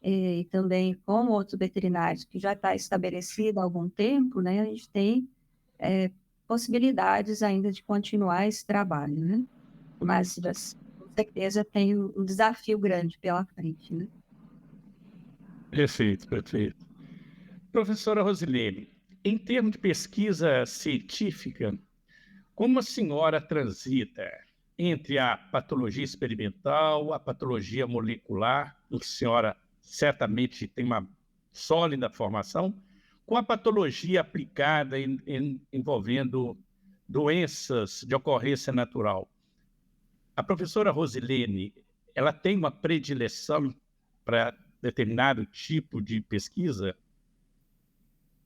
e também com outros veterinários que já está estabelecido há algum tempo, né, a gente tem possibilidades ainda de continuar esse trabalho, né? Mas com certeza tem um desafio grande pela frente, né? Perfeito, perfeito. Professora Rosilene, em termos de pesquisa científica, como a senhora transita entre a patologia experimental, a patologia molecular, em que a senhora certamente tem uma sólida formação, com a patologia aplicada envolvendo doenças de ocorrência natural? A professora Rosilene, ela tem uma predileção para determinado tipo de pesquisa?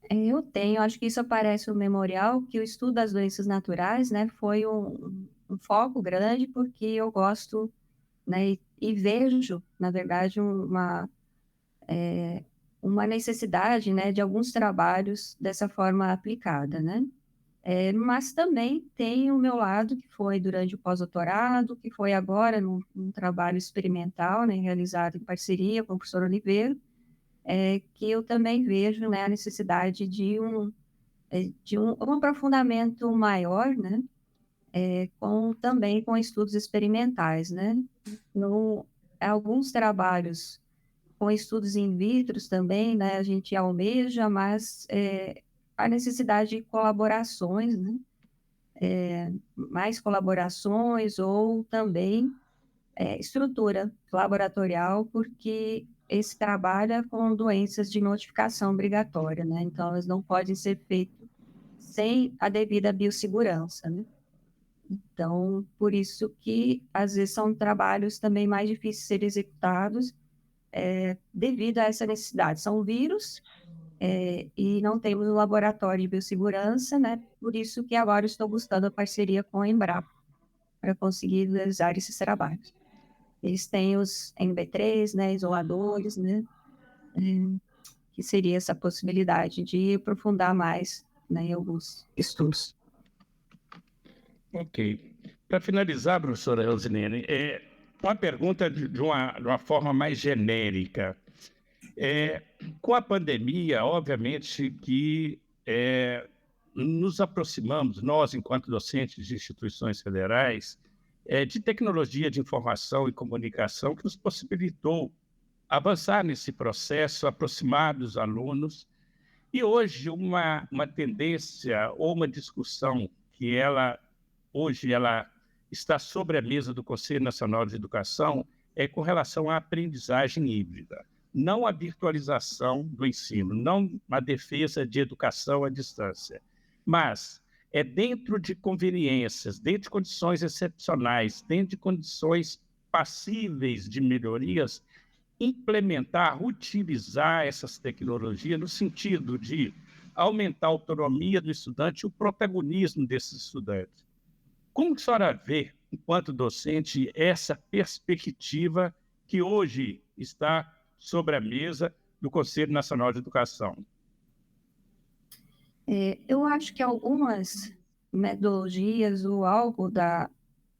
Eu tenho, acho que isso aparece no memorial, que o estudo das doenças naturais, né, foi um foco grande, porque eu gosto, né, e vejo, na verdade, uma necessidade, né, de alguns trabalhos dessa forma aplicada, né? Mas também tem o meu lado, que foi durante o pós-doutorado, que foi agora num trabalho experimental, né, realizado em parceria com o professor Oliveira, que eu também vejo, né, a necessidade de um aprofundamento maior, né, também com estudos experimentais, né? No, Alguns trabalhos com estudos in vitro também, né, a gente almeja, mas a necessidade de colaborações, né? Mais colaborações ou também estrutura laboratorial, porque esse trabalha com doenças de notificação obrigatória, né? Então, elas não podem ser feitas sem a devida biossegurança, né? Então, por isso que, às vezes, são trabalhos também mais difíceis de serem executados, devido a essa necessidade. São vírus, e não temos um laboratório de biossegurança, né? Por isso que agora estou buscando a parceria com a Embrapa para conseguir realizar esses trabalhos. Eles têm os NB3, né, isoladores, né, que seria essa possibilidade de aprofundar mais, né, em alguns estudos. Ok. Para finalizar, professora Rosilene, uma pergunta de uma forma mais genérica. Com a pandemia, obviamente que nos aproximamos, nós, enquanto docentes de instituições federais, de tecnologia de informação e comunicação que nos possibilitou avançar nesse processo, aproximar dos alunos. E hoje uma tendência ou uma discussão que hoje ela está sobre a mesa do Conselho Nacional de Educação é com relação à aprendizagem híbrida. Não a virtualização do ensino, não a defesa de educação à distância, mas dentro de conveniências, dentro de condições excepcionais, dentro de condições passíveis de melhorias, implementar, utilizar essas tecnologias no sentido de aumentar a autonomia do estudante e o protagonismo desses estudantes. Como a senhora vê, enquanto docente, essa perspectiva que hoje está sobre a mesa do Conselho Nacional de Educação? Eu acho que algumas metodologias ou algo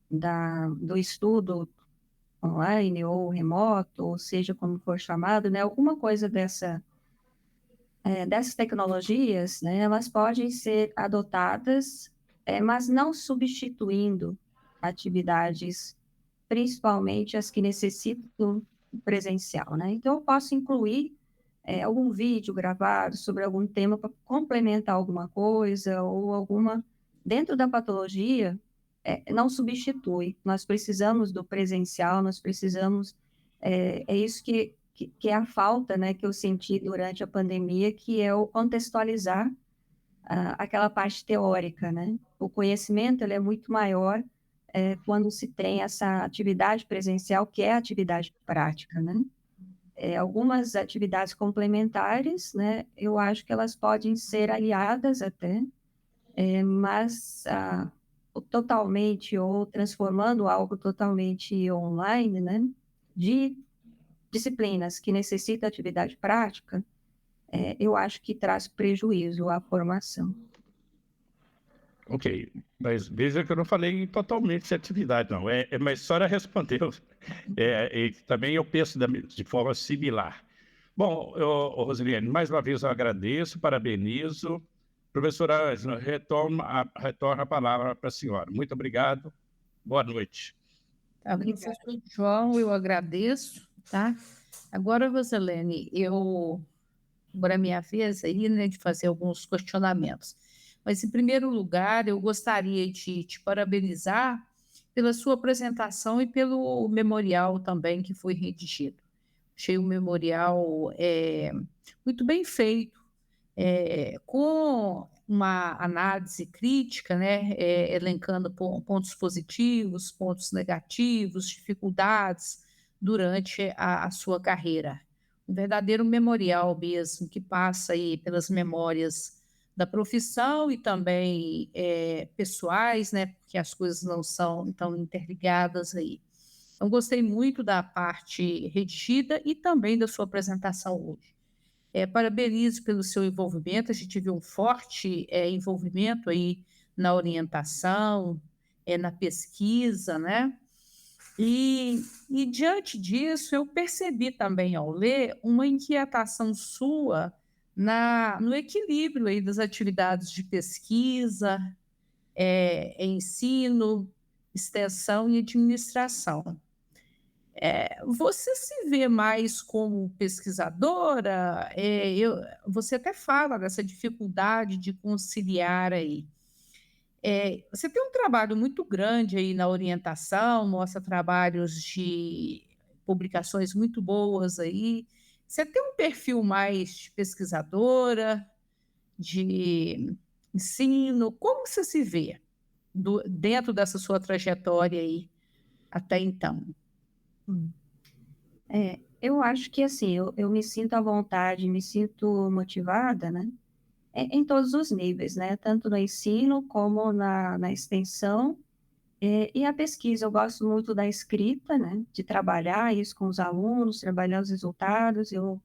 do estudo online ou remoto, ou seja, como for chamado, né, alguma coisa dessas tecnologias, né, elas podem ser adotadas, mas não substituindo atividades, principalmente as que necessitam presencial, né? Então, eu posso incluir algum vídeo gravado sobre algum tema para complementar alguma coisa ou dentro da patologia, não substitui. Nós precisamos do presencial, nós precisamos, é isso que é a falta, né, que eu senti durante a pandemia, que é o contextualizar aquela parte teórica, né? O conhecimento ele é muito maior quando se tem essa atividade presencial, que é a atividade prática, né? Algumas atividades complementares, né, eu acho que elas podem ser aliadas até, mas totalmente ou transformando algo totalmente online, né, de disciplinas que necessitam atividade prática, eu acho que traz prejuízo à formação. Ok, mas veja que eu não falei totalmente de atividade, não. Mas a senhora respondeu. E também eu penso de forma similar. Bom, Rosilene, mais uma vez eu agradeço, parabenizo. Professora Ângela, retorno a palavra para a senhora. Muito obrigado. Boa noite. Tá, professor João, eu agradeço, tá? Agora, Rosilene, agora é minha vez aí, né, de fazer alguns questionamentos. Mas, em primeiro lugar, eu gostaria de te parabenizar pela sua apresentação e pelo memorial também que foi redigido. Achei o memorial muito bem feito, com uma análise crítica, né, elencando pontos positivos, pontos negativos, dificuldades durante a sua carreira. Um verdadeiro memorial mesmo, que passa aí pelas memórias da profissão e também pessoais, né, porque as coisas não são tão interligadas aí. Então, gostei muito da parte redigida e também da sua apresentação hoje. Parabenizo pelo seu envolvimento, a gente viu um forte envolvimento aí na orientação, na pesquisa, né? E diante disso, eu percebi também ao ler uma inquietação sua no equilíbrio aí das atividades de pesquisa, ensino, extensão e administração. Você se vê mais como pesquisadora? Você até fala dessa dificuldade de conciliar aí. Você tem um trabalho muito grande aí na orientação, mostra trabalhos de publicações muito boas aí. Você tem um perfil mais de pesquisadora, de ensino? Como você se vê dentro dessa sua trajetória aí até então? Eu acho que assim, eu me sinto à vontade, me sinto motivada, né? Em todos os níveis, né? Tanto no ensino como na extensão e a pesquisa. Eu gosto muito da escrita, né? De trabalhar isso com os alunos, trabalhar os resultados. Eu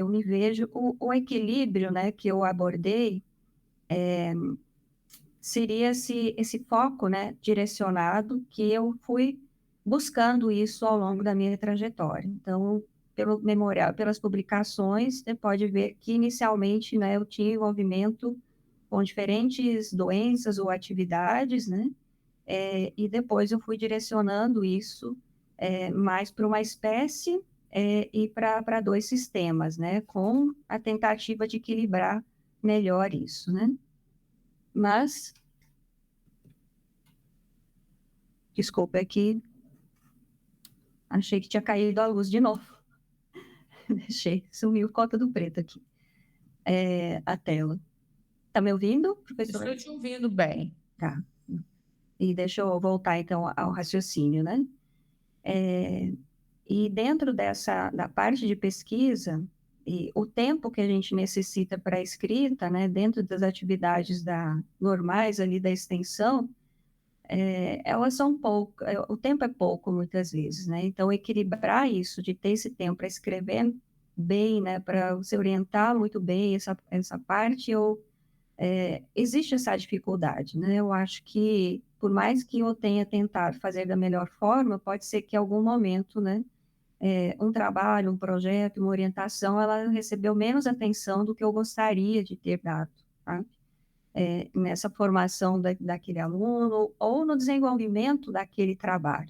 me vejo o equilíbrio, né? Que eu abordei seria esse foco, né? Direcionado que eu fui buscando isso ao longo da minha trajetória. Então, pelo memorial, pelas publicações, você pode ver que inicialmente, né, eu tinha envolvimento com diferentes doenças ou atividades, né? E depois eu fui direcionando isso mais para uma espécie e para dois sistemas, né? Com a tentativa de equilibrar melhor isso, né? Mas, desculpa, aqui achei que tinha caído a luz de novo. Sumiu cota do preto aqui. A tela. Tá me ouvindo, professor? Estou te ouvindo bem. Tá. E deixa eu voltar, então, ao raciocínio, né? E dentro da parte de pesquisa, e o tempo que a gente necessita para a escrita, né, dentro das atividades normais ali da extensão, elas são pouco, o tempo é pouco muitas vezes, né? Então, equilibrar isso, de ter esse tempo para escrever bem, né, para você orientar muito bem essa parte, existe essa dificuldade, né? Eu acho que, por mais que eu tenha tentado fazer da melhor forma, pode ser que em algum momento, né, um trabalho, um projeto, uma orientação, ela recebeu menos atenção do que eu gostaria de ter dado, tá? Nessa formação daquele aluno ou no desenvolvimento daquele trabalho,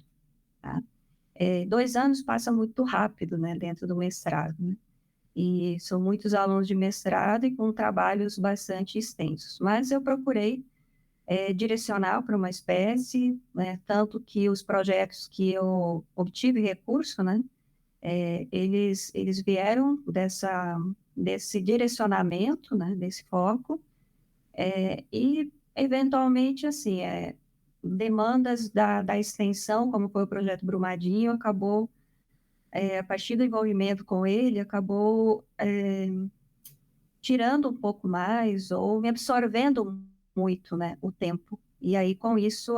tá? 2 anos passa muito rápido, né, dentro do mestrado, né? E são muitos alunos de mestrado e com trabalhos bastante extensos. Mas eu procurei direcionar para uma espécie, né, tanto que os projetos que eu obtive recurso, né, eles vieram desse direcionamento, né, desse foco, e, eventualmente, assim, demandas da extensão, como foi o projeto Brumadinho, acabou, a partir do envolvimento com ele, acabou tirando um pouco mais ou me absorvendo muito, né, o tempo. E aí, com isso,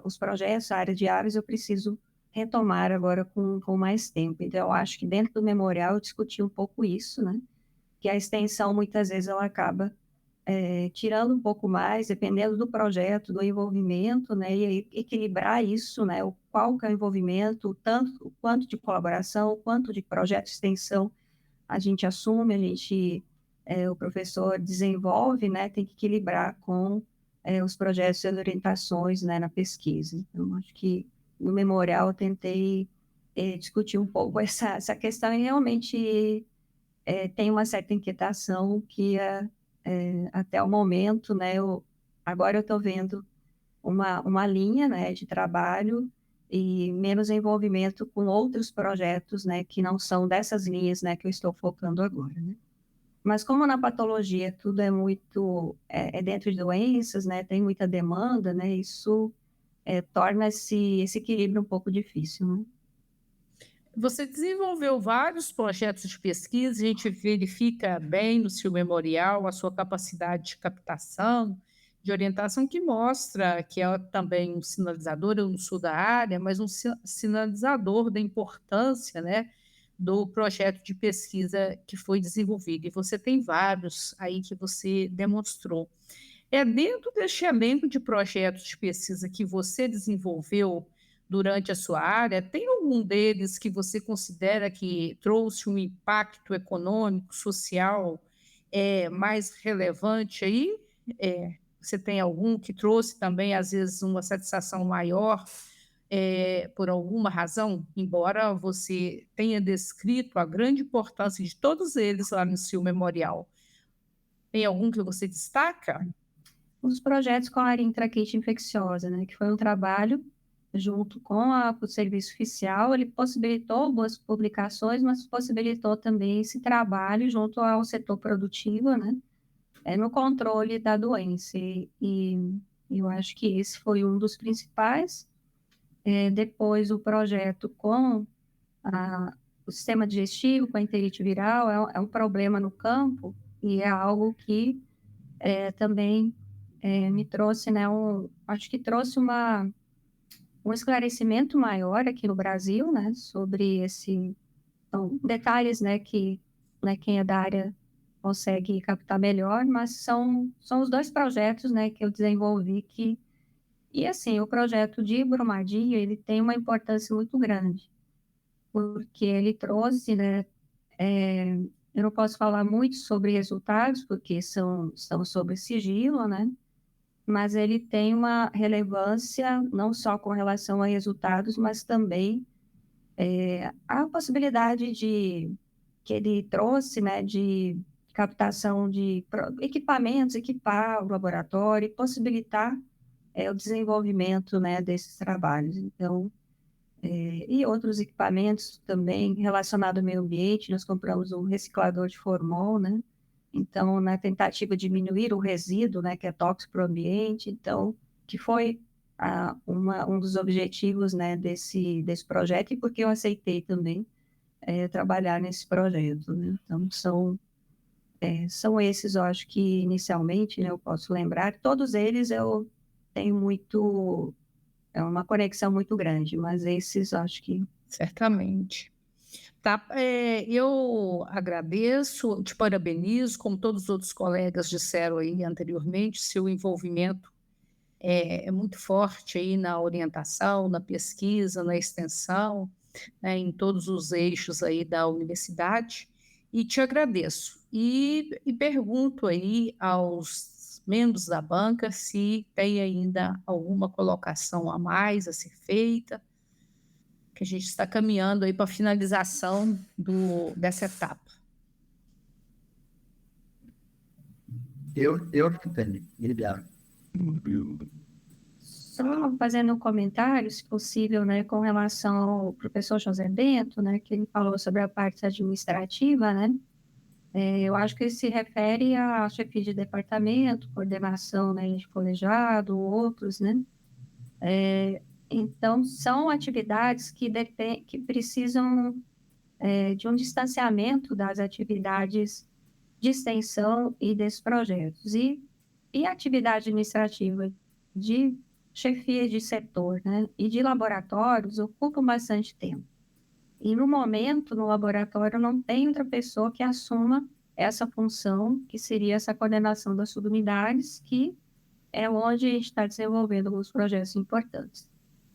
os projetos, a área de aves, eu preciso retomar agora com mais tempo. Então, eu acho que dentro do memorial eu discuti um pouco isso, né, que a extensão, muitas vezes, ela acaba tirando um pouco mais, dependendo do projeto, do envolvimento, né, e aí equilibrar isso, né, qual que é o envolvimento, o quanto de colaboração, o quanto de projeto de extensão a gente assume, o professor desenvolve, né, tem que equilibrar com os projetos e as orientações, né, na pesquisa. Então, acho que no memorial eu tentei discutir um pouco essa questão e realmente tem uma certa inquietação que até o momento, né, agora eu estou vendo uma linha, né, de trabalho e menos envolvimento com outros projetos, né, que não são dessas linhas, né, que eu estou focando agora, né. Mas como na patologia tudo é muito, é dentro de doenças, né, tem muita demanda, né, isso torna esse equilíbrio um pouco difícil, né. Você desenvolveu vários projetos de pesquisa, a gente verifica bem no seu memorial a sua capacidade de captação, de orientação, que mostra que é também um sinalizador. Eu não sou da área, mas um sinalizador da importância, né, do projeto de pesquisa que foi desenvolvido. E você tem vários aí que você demonstrou. É dentro deste elenco de projetos de pesquisa que você desenvolveu durante a sua área, tem algum deles que você considera que trouxe um impacto econômico, social, mais relevante aí? Você tem algum que trouxe também, às vezes, uma satisfação maior, por alguma razão? Embora você tenha descrito a grande importância de todos eles lá no seu memorial. Tem algum que você destaca? Os projetos com a área intraquite infecciosa, né, que foi um trabalho junto com o serviço oficial, ele possibilitou boas publicações, mas possibilitou também esse trabalho junto ao setor produtivo, né, no controle da doença. E eu acho que esse foi um dos principais. Depois, o projeto com o sistema digestivo, com a enterite viral, é um problema no campo e é algo que também me trouxe, né, acho que trouxe um esclarecimento maior aqui no Brasil, né, sobre então, detalhes, né, que, né, quem é da área consegue captar melhor, mas são os dois projetos, né, que eu desenvolvi e assim, o projeto de Brumadinho, ele tem uma importância muito grande, porque ele trouxe, né, eu não posso falar muito sobre resultados, porque são sob sigilo, né, mas ele tem uma relevância não só com relação a resultados, mas também a possibilidade que ele trouxe, né, de captação de equipamentos, equipar o laboratório e possibilitar o desenvolvimento, né, desses trabalhos. Então, e outros equipamentos também relacionados ao meio ambiente, nós compramos um reciclador de formol, né? Então, na tentativa de diminuir o resíduo, né, que é tóxico para o ambiente, então, que foi um dos objetivos, né, desse projeto, e porque eu aceitei também trabalhar nesse projeto, né? Então, são esses, eu acho que inicialmente, né, eu posso lembrar, todos eles eu tenho uma conexão muito grande, mas esses eu acho que... Certamente. Tá, eu agradeço, te parabenizo, como todos os outros colegas disseram aí anteriormente, seu envolvimento é muito forte aí na orientação, na pesquisa, na extensão, né, em todos os eixos aí da universidade, e te agradeço. E pergunto aí aos membros da banca se tem ainda alguma colocação a mais a ser feita, que a gente está caminhando aí para a finalização dessa etapa. Eu não tenho, Liliana. Só fazendo um comentário, se possível, né, com relação ao professor José Bento, né, que ele falou sobre a parte administrativa, né, eu acho que ele se refere à chefia de departamento, coordenação, né, de colegiado, outros, né, então são atividades que precisam de um distanciamento das atividades de extensão e desses projetos. E a atividade administrativa de chefia de setor, né, e de laboratórios ocupam bastante tempo. E no momento, no laboratório, não tem outra pessoa que assuma essa função, que seria essa coordenação das subunidades, que é onde a gente está desenvolvendo alguns projetos importantes.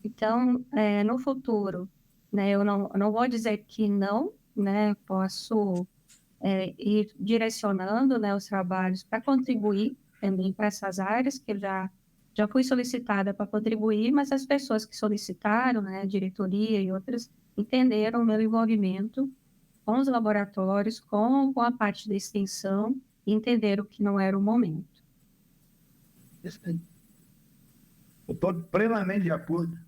Então, no futuro, né, eu não vou dizer que não, né, posso ir direcionando, né, os trabalhos para contribuir também para essas áreas, que eu já fui solicitada para contribuir, mas as pessoas que solicitaram, né, a diretoria e outras, entenderam o meu envolvimento com os laboratórios, com a parte da extensão, entenderam que não era o momento. Eu estou plenamente de acordo.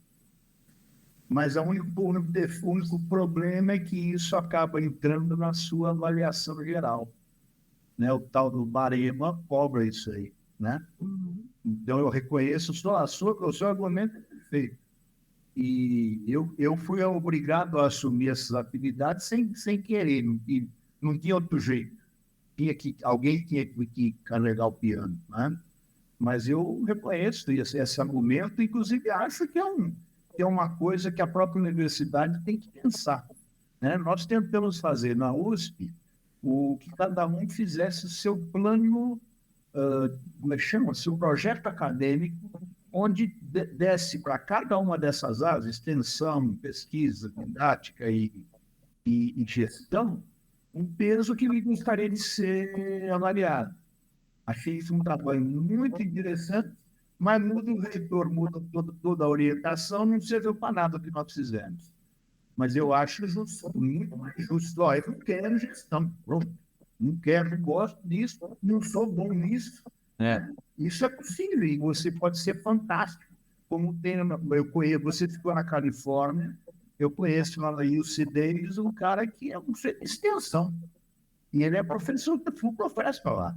Mas o único problema é que isso acaba entrando na sua avaliação geral. Né? O tal do barema cobra isso aí. Né? Então, eu reconheço o seu argumento é perfeito. E eu fui obrigado a assumir essas atividades sem querer, não tinha outro jeito. Alguém tinha que carregar o piano. Né? Mas eu reconheço esse argumento, inclusive acho que é uma coisa que a própria universidade tem que pensar. Né? Nós tentamos fazer na USP o que cada um fizesse o seu plano, como é que chama? Seu projeto acadêmico, onde desse para cada uma dessas áreas, extensão, pesquisa, didática e gestão, um peso que lhe gostaria de ser avaliado. Achei isso um trabalho muito interessante, mas muda o reitor, muda toda a orientação, não serviu para nada o que nós fizemos. Mas eu acho justo, muito mais justo. Eu não quero gestão, pronto. Não quero, não gosto disso, não sou bom nisso. Isso é possível e você pode ser fantástico. Como você ficou na Califórnia, eu conheço lá na UC Davis um cara que é um centro de extensão. E ele é professor, full professor lá.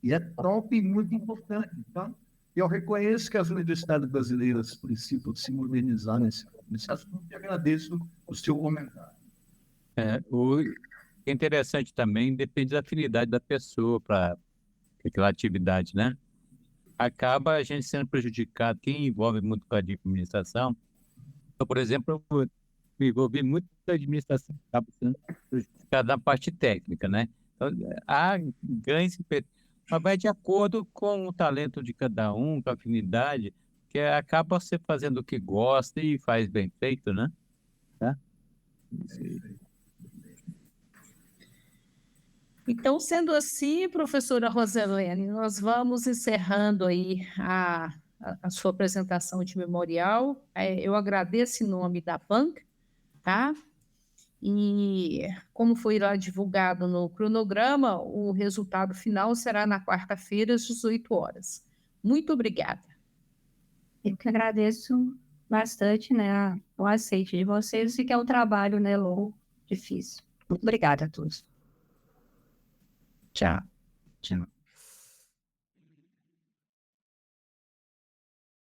E é top e muito importante. Então, eu reconheço que as universidades brasileiras precisam se modernizar nesse assunto e agradeço o seu comentário. O interessante também depende da afinidade da pessoa para aquela atividade, né? Acaba a gente sendo prejudicado, quem envolve muito com a administração. Eu, por exemplo, eu me envolvi muito com a administração, acaba sendo prejudicado na parte técnica, né? Então, há ganhos, mas vai de acordo com o talento de cada um, com a afinidade, que acaba você fazendo o que gosta e faz bem feito, né? Tá? Então, sendo assim, professora Roselene, nós vamos encerrando aí a sua apresentação de memorial. Eu agradeço em nome da banca, tá? E como foi lá divulgado no cronograma, o resultado final será na quarta-feira, às 18 horas. Muito obrigada. Eu que agradeço bastante, né, o aceite de vocês e que é um trabalho, né, longo, difícil. Muito obrigada a todos. Tchau. Tchau.